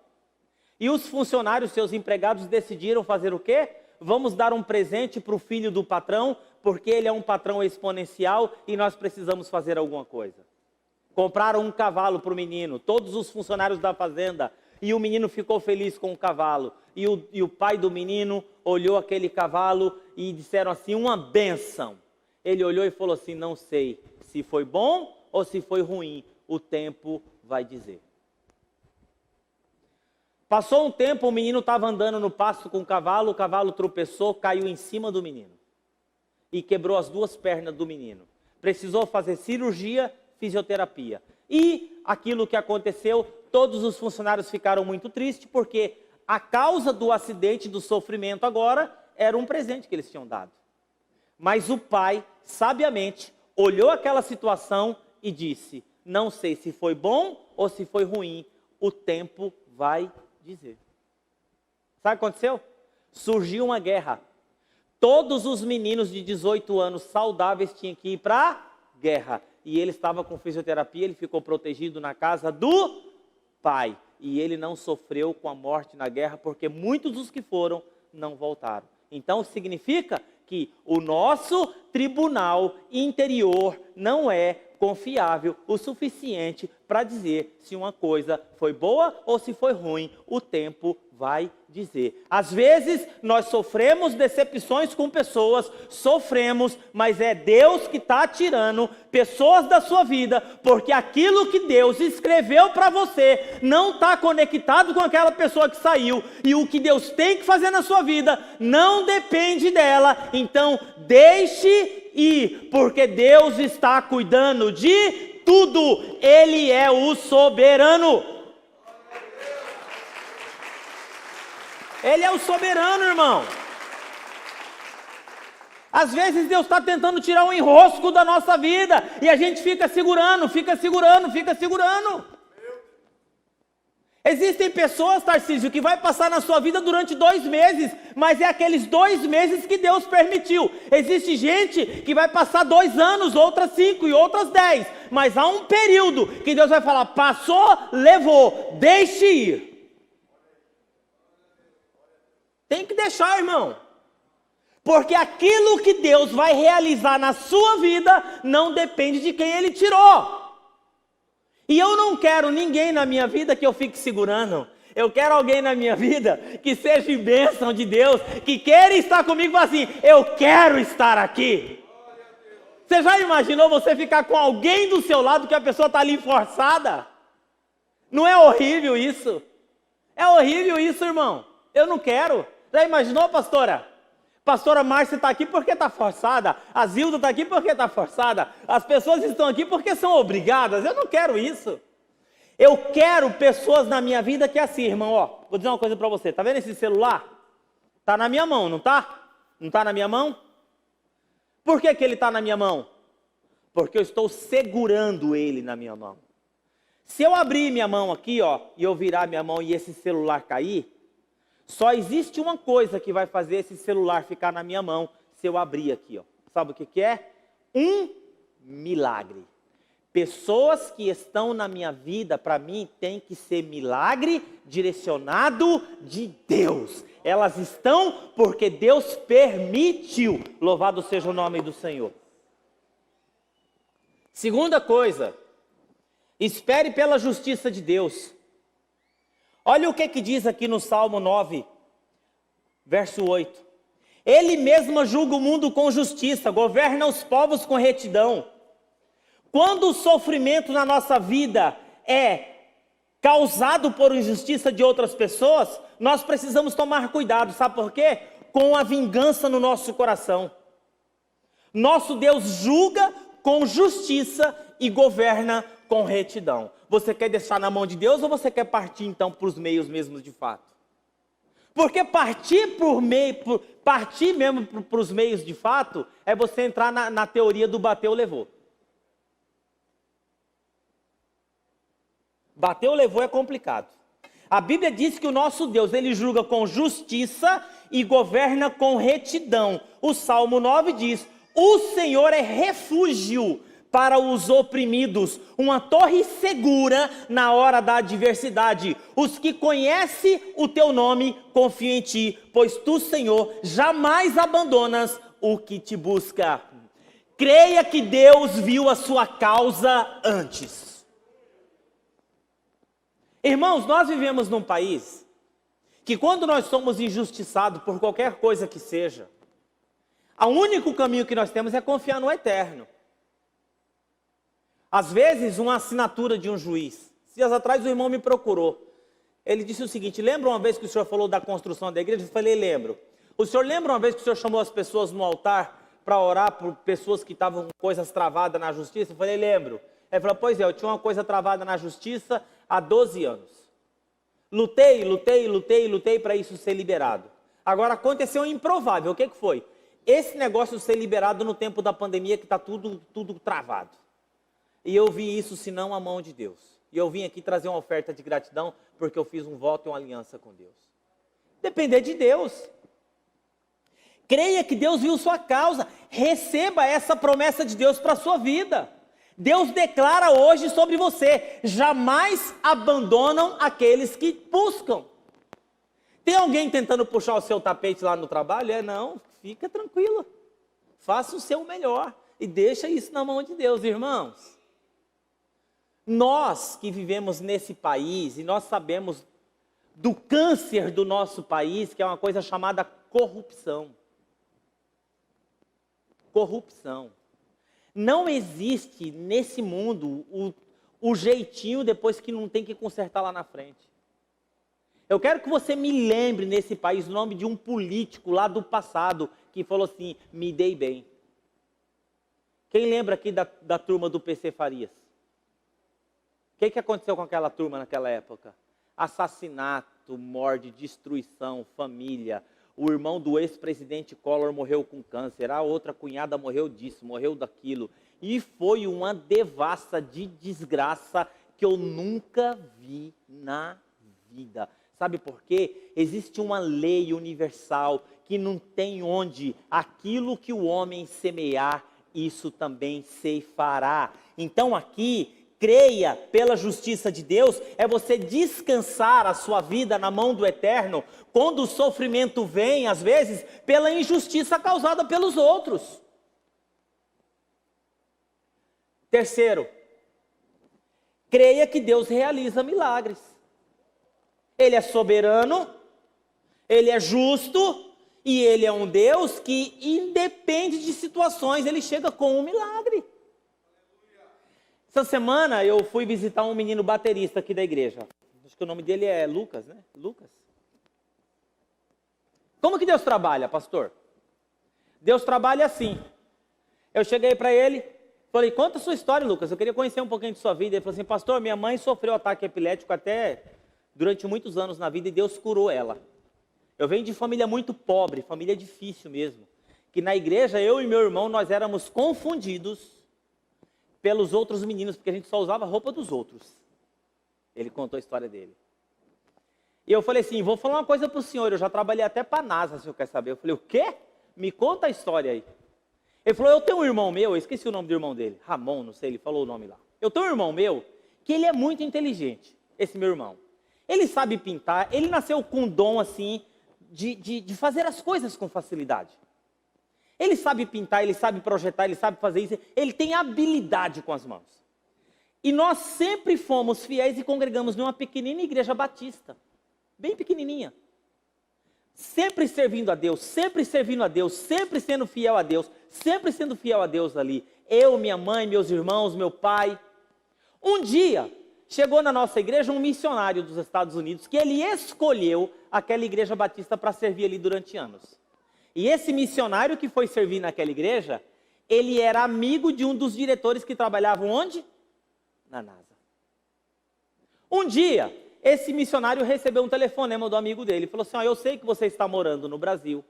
E os funcionários, seus empregados, decidiram fazer o quê? vamos dar um presente para o filho do patrão, porque ele é um patrão exponencial e nós precisamos fazer alguma coisa. Compraram um cavalo para o menino, todos os funcionários da fazenda, e o menino ficou feliz com o cavalo. E o pai do menino olhou aquele cavalo e disseram assim, uma bênção. Ele olhou e falou assim, não sei se foi bom ou se foi ruim, o tempo vai dizer. Passou um tempo, o menino estava andando no pasto com o cavalo tropeçou, caiu em cima do menino. E quebrou as 2 pernas do menino. Precisou fazer cirurgia, fisioterapia. E aquilo que aconteceu, todos os funcionários ficaram muito tristes, porque a causa do acidente, do sofrimento agora, era um presente que eles tinham dado. Mas o pai, sabiamente, olhou aquela situação e disse, não sei se foi bom ou se foi ruim, o tempo vai dizer. Sabe o que aconteceu? Surgiu uma guerra. Todos os meninos de 18 anos saudáveis tinham que ir para a guerra. E ele estava com fisioterapia, ele ficou protegido na casa do pai. E ele não sofreu com a morte na guerra, porque muitos dos que foram não voltaram. Então significa que o nosso tribunal interior não é confiável o suficiente para dizer se uma coisa foi boa ou se foi ruim. O tempo vai dizer. Às vezes nós sofremos decepções com pessoas, sofremos, mas é Deus que está tirando pessoas da sua vida, porque aquilo que Deus escreveu para você não está conectado com aquela pessoa que saiu, e o que Deus tem que fazer na sua vida não depende dela. Então deixe ir, porque Deus está cuidando de tudo, Ele é o soberano. Ele é o soberano, irmão. Às vezes Deus está tentando tirar um enrosco da nossa vida, e a gente fica segurando. Existem pessoas, Tarcísio, que vai passar na sua vida durante 2 meses, mas é aqueles 2 meses que Deus permitiu. Existe gente que vai passar 2 anos, outras 5 e outras 10, mas há um período que Deus vai falar, passou, levou, deixe ir. Tem que deixar, irmão. Porque aquilo que Deus vai realizar na sua vida não depende de quem Ele tirou. E eu não quero ninguém na minha vida que eu fique segurando. Eu quero alguém na minha vida que seja bênção de Deus, que queira estar comigo e falar assim, eu quero estar aqui. Você já imaginou você ficar com alguém do seu lado que a pessoa está ali forçada? Não é horrível isso? É horrível isso, irmão. Eu não quero. Já imaginou, pastora? Pastora Márcia está aqui porque está forçada. A Zilda está aqui porque está forçada. As pessoas estão aqui porque são obrigadas. Eu não quero isso. Eu quero pessoas na minha vida que é assim, irmão. Ó, vou dizer uma coisa para você. Está vendo esse celular? Está na minha mão, não está? Não está na minha mão? Por que ele está na minha mão? Porque eu estou segurando ele na minha mão. Se eu abrir minha mão aqui, ó, e eu virar minha mão e esse celular cair, só existe uma coisa que vai fazer esse celular ficar na minha mão se eu abrir aqui, ó. Sabe o que é? Um milagre. Pessoas que estão na minha vida, para mim, tem que ser milagre direcionado de Deus. Elas estão porque Deus permitiu. Louvado seja o nome do Senhor. Segunda coisa, espere pela justiça de Deus. Olha o que diz aqui no Salmo 9, verso 8. Ele mesmo julga o mundo com justiça, governa os povos com retidão. Quando o sofrimento na nossa vida é causado por injustiça de outras pessoas, nós precisamos tomar cuidado, sabe por quê? Com a vingança no nosso coração. Nosso Deus julga com justiça e governa com retidão. Você quer deixar na mão de Deus ou você quer partir então para os meios mesmos de fato? Porque partir mesmo para os meios de fato é você entrar na teoria do bateu, levou. Bateu, levou é complicado. A Bíblia diz que o nosso Deus, Ele julga com justiça e governa com retidão. O Salmo 9 diz, o Senhor é refúgio para os oprimidos, uma torre segura na hora da adversidade. Os que conhecem o teu nome confiam em ti, pois tu, Senhor, jamais abandonas o que te busca. Creia que Deus viu a sua causa antes. Irmãos, nós vivemos num país que quando nós somos injustiçados por qualquer coisa que seja, o único caminho que nós temos é confiar no eterno. Às vezes, uma assinatura de um juiz. Dias atrás o irmão me procurou. Ele disse o seguinte: lembra uma vez que o senhor falou da construção da igreja? Eu falei, lembro. O senhor lembra uma vez que o senhor chamou as pessoas no altar para orar por pessoas que estavam com coisas travadas na justiça? Eu falei, lembro. Ele falou, pois é, eu tinha uma coisa travada na justiça há 12 anos. Lutei para isso ser liberado. Agora aconteceu o improvável. O que foi? Esse negócio ser liberado no tempo da pandemia, que está tudo travado. E eu vi isso, senão a mão de Deus. E eu vim aqui trazer uma oferta de gratidão, porque eu fiz um voto e uma aliança com Deus. Depender de Deus. Creia que Deus viu sua causa. Receba essa promessa de Deus para a sua vida. Deus declara hoje sobre você: jamais abandonam aqueles que buscam. Tem alguém tentando puxar o seu tapete lá no trabalho? Não, fica tranquilo. Faça o seu melhor e deixa isso na mão de Deus, irmãos. Nós que vivemos nesse país, e nós sabemos do câncer do nosso país, que é uma coisa chamada corrupção. Corrupção. Não existe nesse mundo o jeitinho depois que não tem que consertar lá na frente. Eu quero que você me lembre nesse país o nome de um político lá do passado que falou assim: me dei bem. Quem lembra aqui da turma do PC Farias? O que aconteceu com aquela turma naquela época? Assassinato, morte, destruição, família. O irmão do ex-presidente Collor morreu com câncer. A outra cunhada morreu disso, morreu daquilo. E foi uma devassa de desgraça que eu nunca vi na vida. Sabe por quê? Existe uma lei universal que não tem onde aquilo que o homem semear, isso também ceifará. Então aqui, creia pela justiça de Deus, é você descansar a sua vida na mão do eterno, quando o sofrimento vem, às vezes, pela injustiça causada pelos outros. Terceiro, creia que Deus realiza milagres. Ele é soberano, Ele é justo, e Ele é um Deus que, independe de situações, Ele chega com um milagre. Essa semana eu fui visitar um menino baterista aqui da igreja. Acho que o nome dele é Lucas, né? Lucas. Como que Deus trabalha, pastor? Deus trabalha assim. Eu cheguei para ele, falei, conta a sua história, Lucas. Eu queria conhecer um pouquinho de sua vida. Ele falou assim, pastor, minha mãe sofreu ataque epilético até durante muitos anos na vida e Deus curou ela. Eu venho de família muito pobre, família difícil mesmo. Que na igreja, eu e meu irmão, nós éramos confundidos pelos outros meninos, porque a gente só usava a roupa dos outros. Ele contou a história dele. E eu falei assim, vou falar uma coisa para o senhor, eu já trabalhei até para a NASA, se o senhor quer saber. Eu falei, o quê? Me conta a história aí. Ele falou, eu tenho um irmão meu, eu esqueci o nome do irmão dele, Ramon, não sei, ele falou o nome lá. Eu tenho um irmão meu, que ele é muito inteligente, esse meu irmão. Ele sabe pintar, ele nasceu com um dom assim, de fazer as coisas com facilidade. Ele sabe pintar, ele sabe projetar, ele sabe fazer isso, ele tem habilidade com as mãos. E nós sempre fomos fiéis e congregamos numa pequenina igreja batista, bem pequenininha. Sempre servindo a Deus, sempre servindo a Deus, sempre sendo fiel a Deus, sempre sendo fiel a Deus ali. Eu, minha mãe, meus irmãos, meu pai. Um dia, chegou na nossa igreja um missionário dos Estados Unidos, que ele escolheu aquela igreja batista para servir ali durante anos. E esse missionário que foi servir naquela igreja, ele era amigo de um dos diretores que trabalhavam onde? Na NASA. Um dia, esse missionário recebeu um telefonema do amigo dele. Ele falou assim, eu sei que você está morando no Brasil,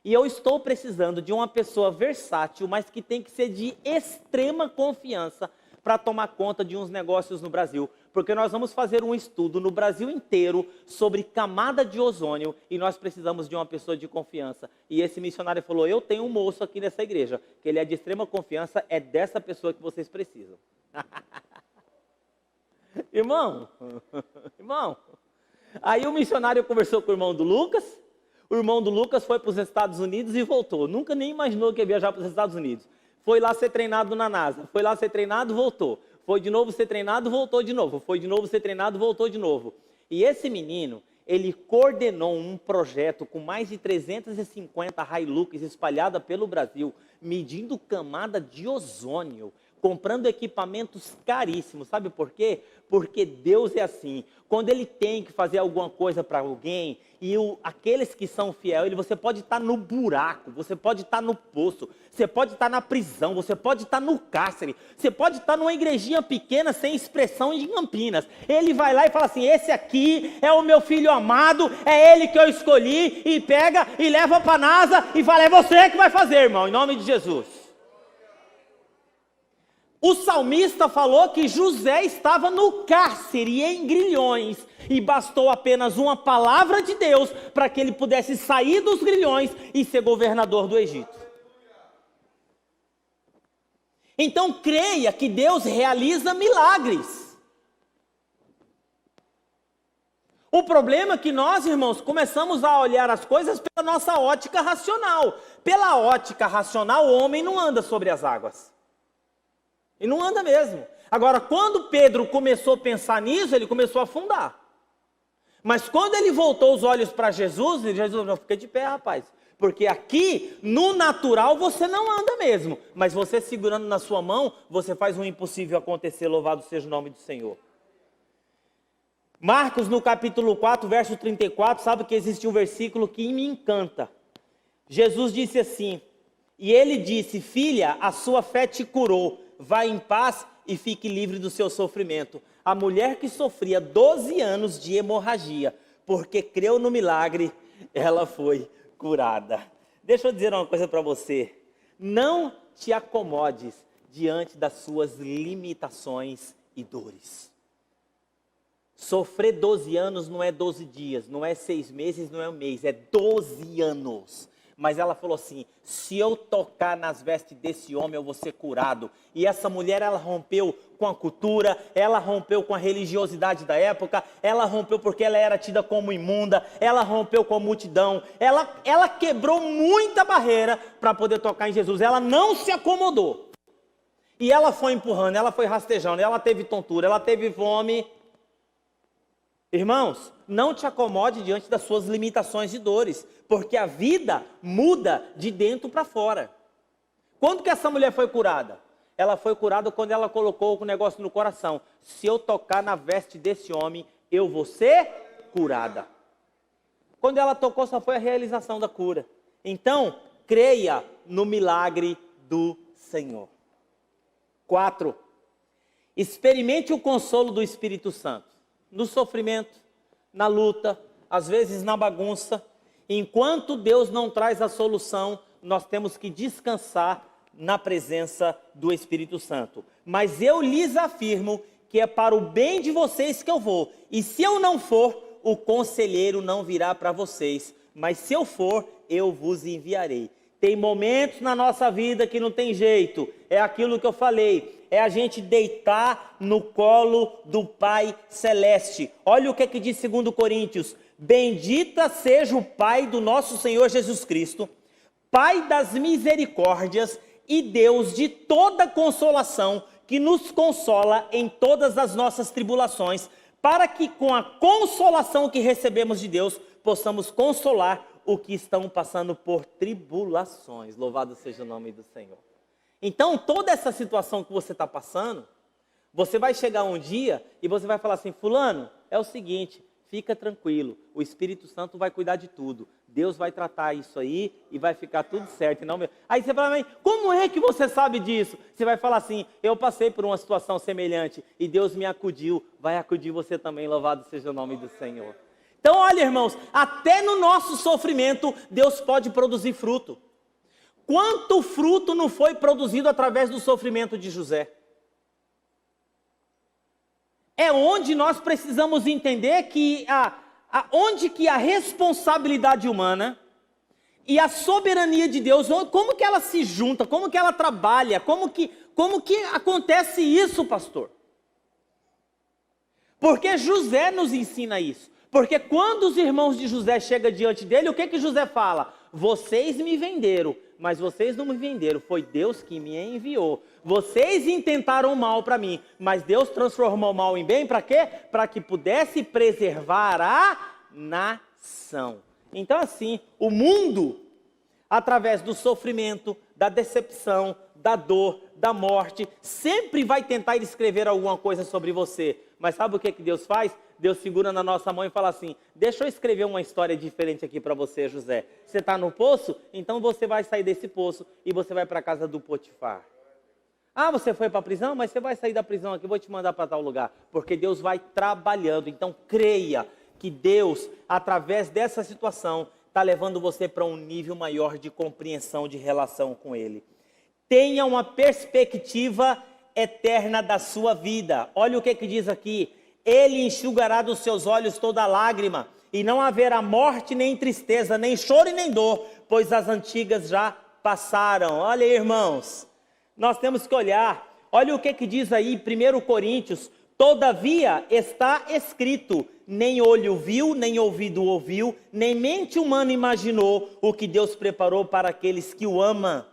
e eu estou precisando de uma pessoa versátil, mas que tem que ser de extrema confiança para tomar conta de uns negócios no Brasil. Porque nós vamos fazer um estudo no Brasil inteiro sobre camada de ozônio e nós precisamos de uma pessoa de confiança. E esse missionário falou, eu tenho um moço aqui nessa igreja, que ele é de extrema confiança, é dessa pessoa que vocês precisam. Irmão, aí o missionário conversou com o irmão do Lucas foi para os Estados Unidos e voltou. Nunca nem imaginou que ia viajar para os Estados Unidos. Foi lá ser treinado na NASA, foi lá ser treinado, voltou. Foi de novo ser treinado, voltou de novo. Foi de novo ser treinado, voltou de novo. E esse menino, ele coordenou um projeto com mais de 350 Hilux espalhada pelo Brasil, medindo camada de ozônio, comprando equipamentos caríssimos. Sabe por quê? Porque Deus é assim. Quando Ele tem que fazer alguma coisa para alguém, e aqueles que são fiéis, você pode estar no buraco, você pode estar no poço, você pode estar na prisão, você pode estar no cárcere, você pode estar numa igrejinha pequena, sem expressão em Campinas. Ele vai lá e fala assim, esse aqui é o meu filho amado, é ele que eu escolhi, e pega e leva para a NASA, e fala, é você que vai fazer, irmão, em nome de Jesus. O salmista falou que José estava no cárcere, em grilhões, e bastou apenas uma palavra de Deus para que ele pudesse sair dos grilhões e ser governador do Egito. Então creia que Deus realiza milagres. O problema é que nós, irmãos, começamos a olhar as coisas pela nossa ótica racional. Pela ótica racional, o homem não anda sobre as águas. E não anda mesmo. Agora, quando Pedro começou a pensar nisso, ele começou a afundar. Mas quando ele voltou os olhos para Jesus, Jesus não, fica de pé, rapaz. Porque aqui, no natural, você não anda mesmo. Mas você segurando na sua mão, você faz o impossível acontecer. Louvado seja o nome do Senhor. Marcos, no capítulo 4, verso 34, sabe que existe um versículo que me encanta. Jesus disse assim, e ele disse, filha, a sua fé te curou. Vai em paz e fique livre do seu sofrimento. A mulher que sofria 12 anos de hemorragia, porque creu no milagre, ela foi curada. Deixa eu dizer uma coisa para você. Não te acomodes diante das suas limitações e dores. Sofrer 12 anos não é 12 dias, não é 6 meses, não é um mês, é 12 anos. Mas ela falou assim, se eu tocar nas vestes desse homem, eu vou ser curado. E essa mulher, ela rompeu com a cultura, ela rompeu com a religiosidade da época, ela rompeu porque ela era tida como imunda, ela rompeu com a multidão, ela quebrou muita barreira para poder tocar em Jesus. Ela não se acomodou. E ela foi empurrando, ela foi rastejando, ela teve tontura, ela teve fome. Irmãos, não te acomode diante das suas limitações e dores, porque a vida muda de dentro para fora. Quando que essa mulher foi curada? Ela foi curada quando ela colocou o negócio no coração. Se eu tocar na veste desse homem, eu vou ser curada. Quando ela tocou, só foi a realização da cura. Então, creia no milagre do Senhor. 4. Experimente o consolo do Espírito Santo. No sofrimento, na luta, às vezes na bagunça. Enquanto Deus não traz a solução, nós temos que descansar na presença do Espírito Santo. Mas eu lhes afirmo que é para o bem de vocês que eu vou. E se eu não for, o conselheiro não virá para vocês. Mas se eu for, eu vos enviarei. Tem momentos na nossa vida que não tem jeito. É aquilo que eu falei. É a gente deitar no colo do Pai Celeste. Olha o que diz 2 Coríntios. Bendita seja o Pai do nosso Senhor Jesus Cristo, Pai das misericórdias e Deus de toda consolação, que nos consola em todas as nossas tribulações, para que com a consolação que recebemos de Deus, possamos consolar o que estão passando por tribulações. Louvado seja o nome do Senhor. Então, toda essa situação que você está passando, você vai chegar um dia e você vai falar assim, fulano, é o seguinte, fica tranquilo, o Espírito Santo vai cuidar de tudo. Deus vai tratar isso aí e vai ficar tudo certo. Não... Aí você fala, mas como é que você sabe disso? Você vai falar assim, eu passei por uma situação semelhante e Deus me acudiu, vai acudir você também, louvado seja o nome do Senhor. Então, olha, irmãos, até no nosso sofrimento, Deus pode produzir fruto. Quanto fruto não foi produzido através do sofrimento de José? é onde nós precisamos entender que onde que a responsabilidade humana e a soberania de Deus, como que ela se junta, como que ela trabalha, como que acontece isso, pastor? Porque José nos ensina isso. Porque quando os irmãos de José chegam diante dele, o que José fala? Vocês me venderam, mas vocês não me venderam, foi Deus que me enviou. Vocês intentaram mal para mim, mas Deus transformou o mal em bem, para quê? Para que pudesse preservar a nação. Então assim, o mundo, através do sofrimento, da decepção, da dor, da morte, sempre vai tentar escrever alguma coisa sobre você. Mas sabe o que Deus faz? Deus segura na nossa mão e fala assim: deixa eu escrever uma história diferente aqui para você, José. Você está no poço? Então você vai sair desse poço e você vai para a casa do Potifar. Ah, você foi para a prisão? Mas você vai sair da prisão aqui, eu vou te mandar para tal lugar. Porque Deus vai trabalhando. Então creia que Deus, através dessa situação, está levando você para um nível maior de compreensão, de relação com Ele. Tenha uma perspectiva eterna da sua vida. Olha o que diz aqui: Ele enxugará dos seus olhos toda lágrima, e não haverá morte, nem tristeza, nem choro e nem dor, pois as antigas já passaram. Olha aí, irmãos, nós temos que olhar. Olha o que diz aí 1 Coríntios: todavia está escrito, nem olho viu, nem ouvido ouviu, nem mente humana imaginou o que Deus preparou para aqueles que o amam.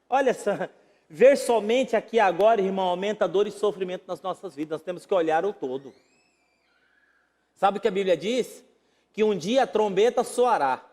Olha só, ver somente aqui agora, irmão, aumenta dor e sofrimento nas nossas vidas. Nós temos que olhar o todo. Sabe o que a Bíblia diz? Que um dia a trombeta soará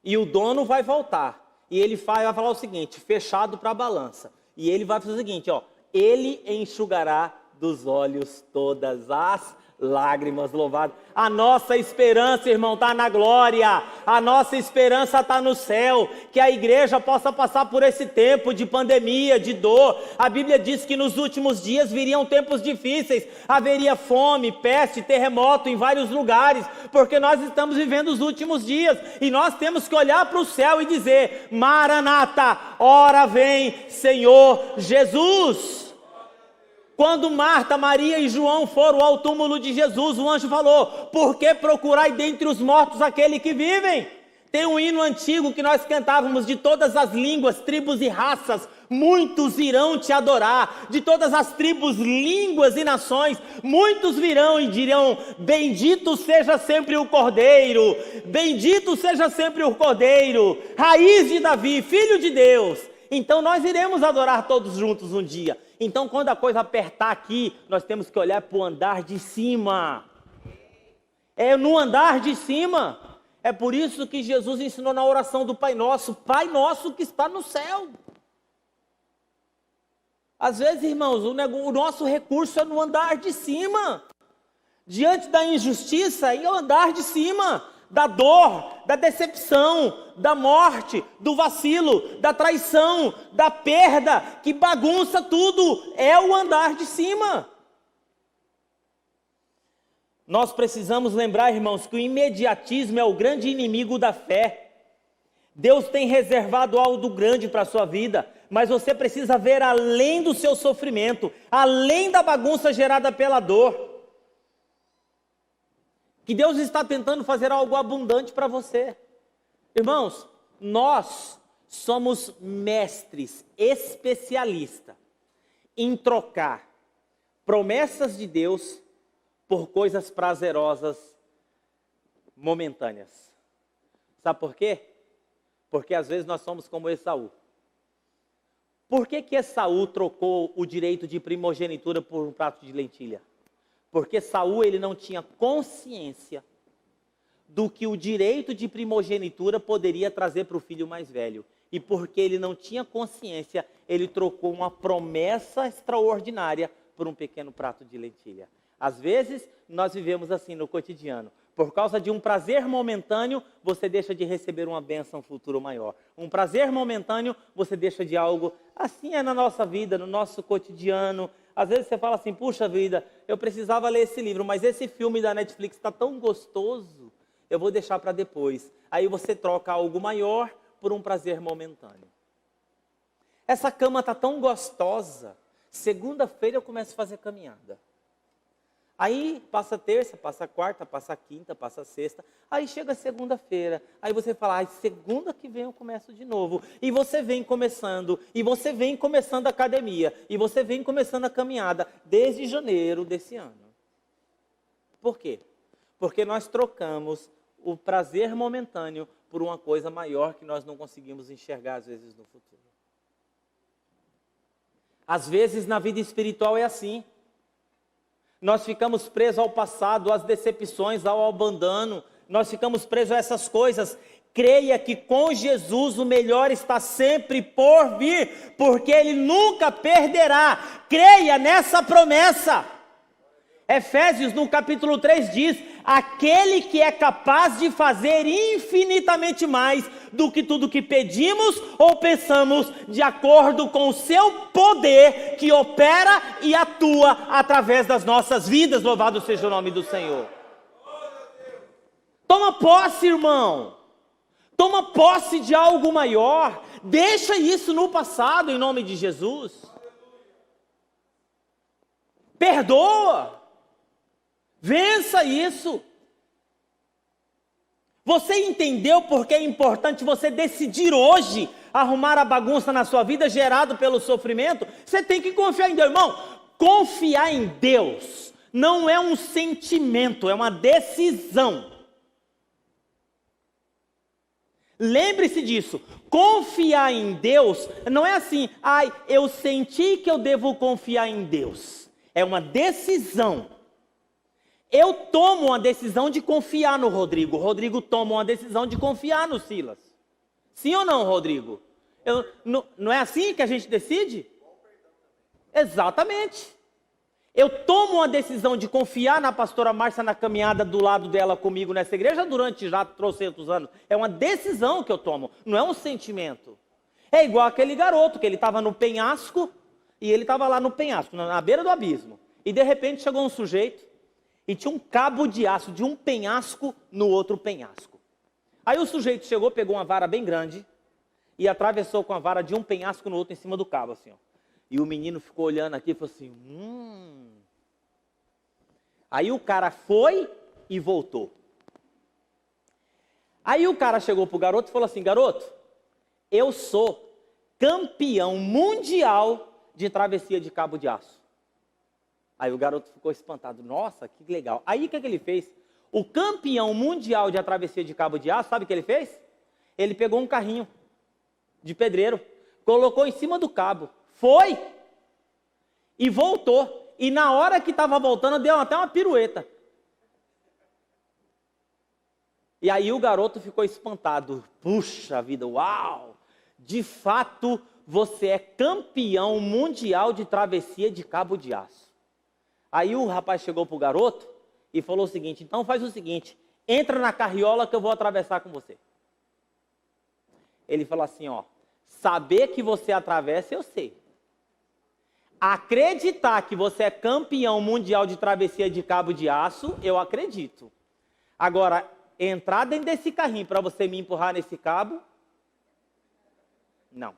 e o dono vai voltar. E ele vai falar o seguinte: fechado para a balança. E ele vai fazer o seguinte, ó: ele enxugará dos olhos todas as lágrimas. Louvado. A nossa esperança, irmão, está na glória. A nossa esperança está no céu. Que a igreja possa passar por esse tempo de pandemia, de dor. A Bíblia diz que nos últimos dias viriam tempos difíceis. Haveria fome, peste, terremoto em vários lugares. Porque nós estamos vivendo os últimos dias. E nós temos que olhar para o céu e dizer: Maranata, ora vem, Senhor Jesus. Quando Marta, Maria e João foram ao túmulo de Jesus, o anjo falou: por que procurai dentre os mortos aquele que vivem? Tem um hino antigo que nós cantávamos: de todas as línguas, tribos e raças, muitos irão te adorar. De todas as tribos, línguas e nações, muitos virão e dirão: bendito seja sempre o Cordeiro, bendito seja sempre o Cordeiro, raiz de Davi, filho de Deus. Então nós iremos adorar todos juntos um dia. Então quando a coisa apertar aqui, nós temos que olhar para o andar de cima. É no andar de cima. É por isso que Jesus ensinou na oração do Pai Nosso: Pai Nosso que está no céu. Às vezes, irmãos, o nosso recurso é no andar de cima. Diante da injustiça, é o andar de cima. Da dor, da decepção, da morte, do vacilo, da traição, da perda, que bagunça tudo, é o andar de cima. Nós precisamos lembrar, irmãos, que o imediatismo é o grande inimigo da fé. Deus tem reservado algo grande para a sua vida, mas você precisa ver além do seu sofrimento, além da bagunça gerada pela dor. Que Deus está tentando fazer algo abundante para você. Irmãos, nós somos mestres, especialistas em trocar promessas de Deus por coisas prazerosas, momentâneas. Sabe por quê? Porque às vezes nós somos como Esaú. Por que Esaú trocou o direito de primogenitura por um prato de lentilha? Porque Saul, ele não tinha consciência do que o direito de primogenitura poderia trazer para o filho mais velho. E porque ele não tinha consciência, ele trocou uma promessa extraordinária por um pequeno prato de lentilha. Às vezes, nós vivemos assim no cotidiano. Por causa de um prazer momentâneo, você deixa de receber uma bênção futuro maior. Um prazer momentâneo, você deixa de algo. Assim é na nossa vida, no nosso cotidiano. Às vezes você fala assim: puxa vida, eu precisava ler esse livro, mas esse filme da Netflix está tão gostoso, eu vou deixar para depois. Aí você troca algo maior por um prazer momentâneo. Essa cama está tão gostosa, segunda-feira eu começo a fazer caminhada. Aí passa terça, passa quarta, passa quinta, passa sexta, aí chega segunda-feira, aí você fala, segunda que vem eu começo de novo. E você vem começando a academia, e você vem começando a caminhada desde janeiro desse ano. Por quê? Porque nós trocamos o prazer momentâneo por uma coisa maior que nós não conseguimos enxergar às vezes no futuro. Às vezes na vida espiritual é assim. Nós ficamos presos ao passado, às decepções, ao abandono. Nós ficamos presos a essas coisas. Creia que com Jesus o melhor está sempre por vir, porque Ele nunca perderá. Creia nessa promessa. Efésios, no capítulo 3, diz: aquele que é capaz de fazer infinitamente mais do que tudo que pedimos ou pensamos, de acordo com o seu poder que opera e atua através das nossas vidas. Louvado seja o nome do Senhor. Toma posse, irmão. Toma posse de algo maior. Deixa isso no passado, em nome de Jesus. Perdoa. Vença isso. Você entendeu porque é importante você decidir hoje arrumar a bagunça na sua vida gerado pelo sofrimento? Você tem que confiar em Deus, irmão. Confiar em Deus não é um sentimento, é uma decisão. Lembre-se disso. Confiar em Deus não é assim, eu senti que eu devo confiar em Deus. É uma decisão. Eu tomo uma decisão de confiar no Rodrigo. O Rodrigo toma uma decisão de confiar no Silas. Sim ou não, Rodrigo? Não é assim que a gente decide? Exatamente. Eu tomo uma decisão de confiar na pastora Márcia na caminhada do lado dela comigo nessa igreja durante já 300 anos. É uma decisão que eu tomo, não é um sentimento. É igual aquele garoto que ele estava no penhasco, e ele estava lá no penhasco, na beira do abismo. E de repente chegou um sujeito, e tinha um cabo de aço de um penhasco no outro penhasco. Aí o sujeito chegou, pegou uma vara bem grande e atravessou com a vara de um penhasco no outro em cima do cabo, assim, ó. E o menino ficou olhando aqui e falou assim, Aí o cara foi e voltou. Aí o cara chegou pro garoto e falou assim, garoto, eu sou campeão mundial de travessia de cabo de aço. Aí o garoto ficou espantado. Nossa, que legal. Aí o que ele fez? O campeão mundial de travessia de cabo de aço, sabe o que ele fez? Ele pegou um carrinho de pedreiro, colocou em cima do cabo, foi e voltou. E na hora que estava voltando, deu até uma pirueta. E aí o garoto ficou espantado. Puxa vida, uau! De fato, você é campeão mundial de travessia de cabo de aço. Aí o rapaz chegou para o garoto e falou o seguinte, então faz o seguinte, entra na carriola que eu vou atravessar com você. Ele falou assim, saber que você atravessa eu sei. Acreditar que você é campeão mundial de travessia de cabo de aço, eu acredito. Agora, entrar dentro desse carrinho para você me empurrar nesse cabo, não.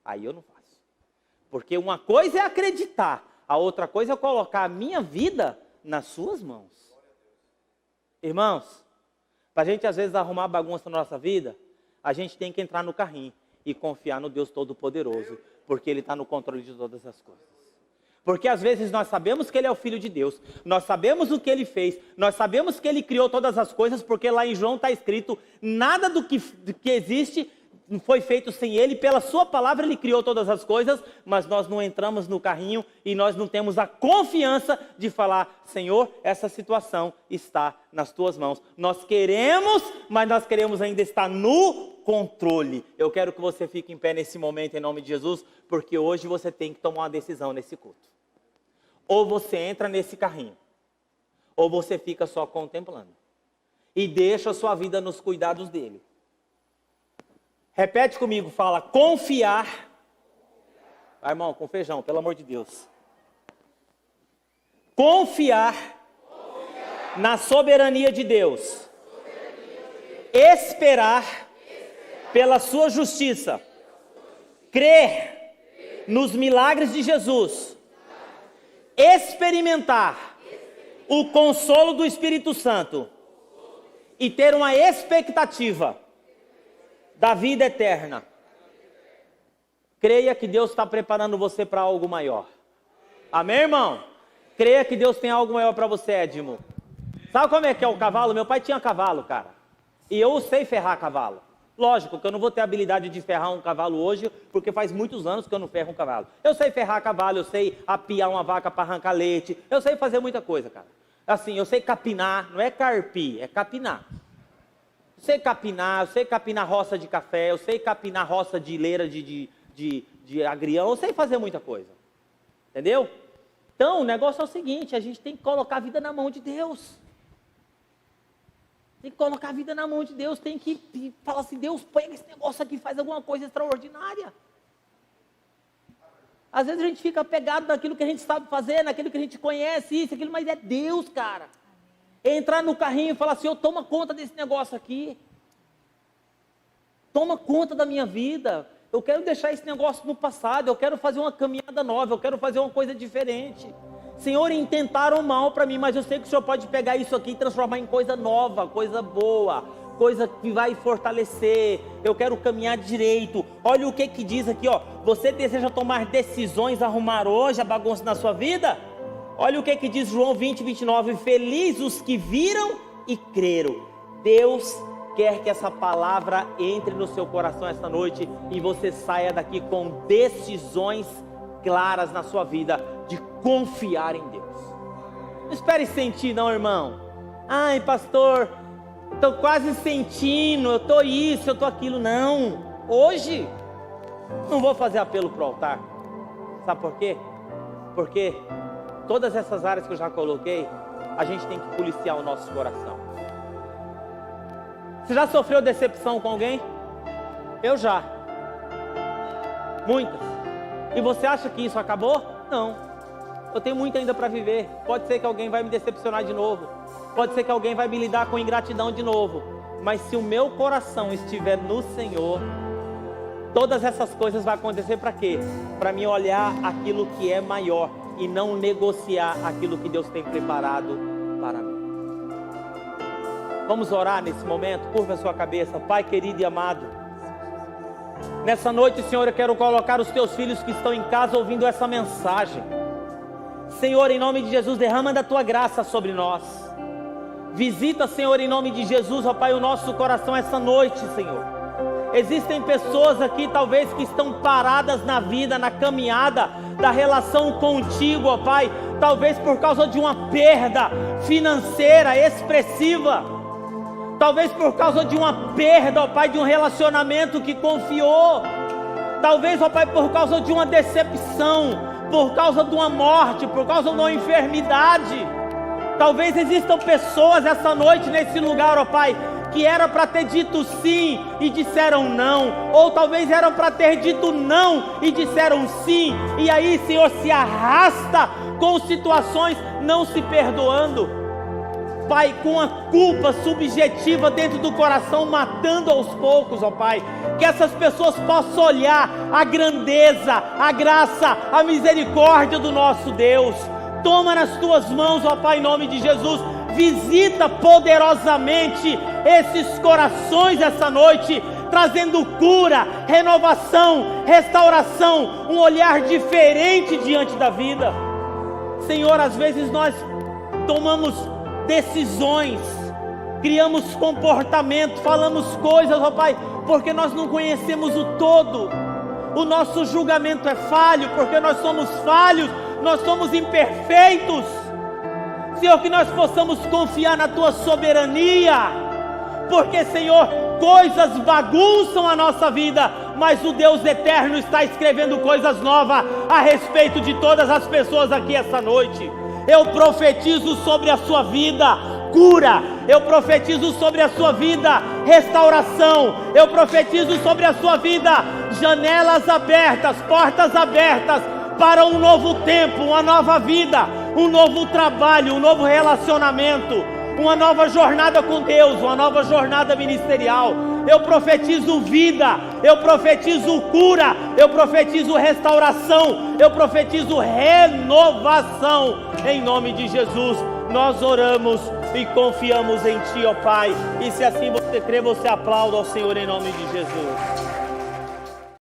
Aí eu não faço. Porque uma coisa é acreditar, a outra coisa é colocar a minha vida nas suas mãos. Irmãos, para a gente às vezes arrumar bagunça na nossa vida, a gente tem que entrar no carrinho e confiar no Deus Todo-Poderoso, porque Ele está no controle de todas as coisas. Porque às vezes nós sabemos que Ele é o Filho de Deus, nós sabemos o que Ele fez, nós sabemos que Ele criou todas as coisas, porque lá em João está escrito, nada do que existe foi feito sem Ele, pela sua palavra Ele criou todas as coisas, mas nós não entramos no carrinho e nós não temos a confiança de falar, Senhor, essa situação está nas tuas mãos. Nós queremos, mas nós queremos ainda estar no controle. Eu quero que você fique em pé nesse momento em nome de Jesus, porque hoje você tem que tomar uma decisão nesse culto. Ou você entra nesse carrinho, ou você fica só contemplando e deixa a sua vida nos cuidados dele. Repete comigo, fala, confiar. Vai, irmão, com feijão, pelo amor de Deus. Confiar na soberania de Deus. Esperar pela sua justiça. Crer nos milagres de Jesus. experimentar o consolo do Espírito Santo e ter uma expectativa da vida eterna, creia que Deus está preparando você para algo maior. Amém, irmão? Creia que Deus tem algo maior para você, Edmo. Sabe como é que é o cavalo? Meu pai tinha cavalo, cara. E eu sei ferrar cavalo. Lógico que eu não vou ter habilidade de ferrar um cavalo hoje, porque faz muitos anos que eu não ferro um cavalo. Eu sei ferrar cavalo, eu sei apiar uma vaca para arrancar leite. Eu sei fazer muita coisa, cara. Assim, eu sei capinar, não é carpir, é capinar. Eu sei capinar roça de café, eu sei capinar roça de leira de agrião, eu sei fazer muita coisa. Entendeu? Então, o negócio é o seguinte, a gente tem que colocar a vida na mão de Deus. Tem que colocar a vida na mão de Deus, tem que falar assim, Deus, pega esse negócio aqui, faz alguma coisa extraordinária. Às vezes a gente fica apegado naquilo que a gente sabe fazer, naquilo que a gente conhece, isso, aquilo, mas é Deus, cara. Entrar no carrinho e falar assim, toma conta desse negócio aqui. Toma conta da minha vida. Eu quero deixar esse negócio no passado, eu quero fazer uma caminhada nova, eu quero fazer uma coisa diferente. Senhor, intentaram mal para mim, mas eu sei que o Senhor pode pegar isso aqui e transformar em coisa nova, coisa boa, coisa que vai fortalecer. Eu quero caminhar direito. Olha o que diz aqui, ó. Você deseja tomar decisões, arrumar hoje a bagunça na sua vida? Olha o que diz João 20, 29. Felizes os que viram e creram. Deus quer que essa palavra entre no seu coração esta noite e você saia daqui com decisões claras na sua vida de confiar em Deus. Não espere sentir não, irmão. Ai, pastor, estou quase sentindo, eu estou isso, eu estou aquilo. Não, hoje não vou fazer apelo para o altar. Sabe por quê? Porque todas essas áreas que eu já coloquei, a gente tem que policiar o nosso coração. Você já sofreu decepção com alguém? Eu já. Muitas. E você acha que isso acabou? Não. Eu tenho muito ainda para viver. Pode ser que alguém vai me decepcionar de novo. Pode ser que alguém vai me lidar com ingratidão de novo. Mas se o meu coração estiver no Senhor, todas essas coisas vão acontecer para quê? Para mim olhar aquilo que é maior e não negociar aquilo que Deus tem preparado para mim. Vamos orar nesse momento? Curva a sua cabeça. Pai querido e amado, nessa noite, Senhor, eu quero colocar os teus filhos que estão em casa ouvindo essa mensagem. Senhor, em nome de Jesus, derrama da tua graça sobre nós. Visita, Senhor, em nome de Jesus, ó Pai, o nosso coração essa noite, Senhor. Existem pessoas aqui, talvez, que estão paradas na vida, na caminhada da relação contigo, ó Pai. Talvez por causa de uma perda financeira expressiva. Talvez por causa de uma perda, ó Pai, de um relacionamento que confiou. Talvez, ó Pai, por causa de uma decepção, por causa de uma morte, por causa de uma enfermidade. Talvez existam pessoas essa noite nesse lugar, ó Pai, que era para ter dito sim e disseram não. Ou talvez eram para ter dito não e disseram sim. E aí, Senhor, se arrasta com situações não se perdoando. Pai, com a culpa subjetiva dentro do coração, matando aos poucos, ó Pai, que essas pessoas possam olhar a grandeza, a graça, a misericórdia do nosso Deus. Toma nas tuas mãos, ó Pai, em nome de Jesus, visita poderosamente esses corações essa noite, trazendo cura, renovação, restauração, um olhar diferente diante da vida. Senhor, às vezes nós tomamos decisões, criamos comportamento, falamos coisas, ó Pai, porque nós não conhecemos o todo. O nosso julgamento é falho, porque nós somos falhos, nós somos imperfeitos. Senhor, que nós possamos confiar na Tua soberania, porque, Senhor, coisas bagunçam a nossa vida, mas o Deus eterno está escrevendo coisas novas a respeito de todas as pessoas aqui essa noite. Eu profetizo sobre a sua vida cura, eu profetizo sobre a sua vida restauração, eu profetizo sobre a sua vida janelas abertas, portas abertas para um novo tempo, uma nova vida, um novo trabalho, um novo relacionamento, uma nova jornada com Deus, uma nova jornada ministerial. Eu profetizo vida, eu profetizo cura, eu profetizo restauração, eu profetizo renovação, em nome de Jesus. Nós oramos e confiamos em Ti, ó Pai, e se assim você crê, você aplauda ao Senhor em nome de Jesus.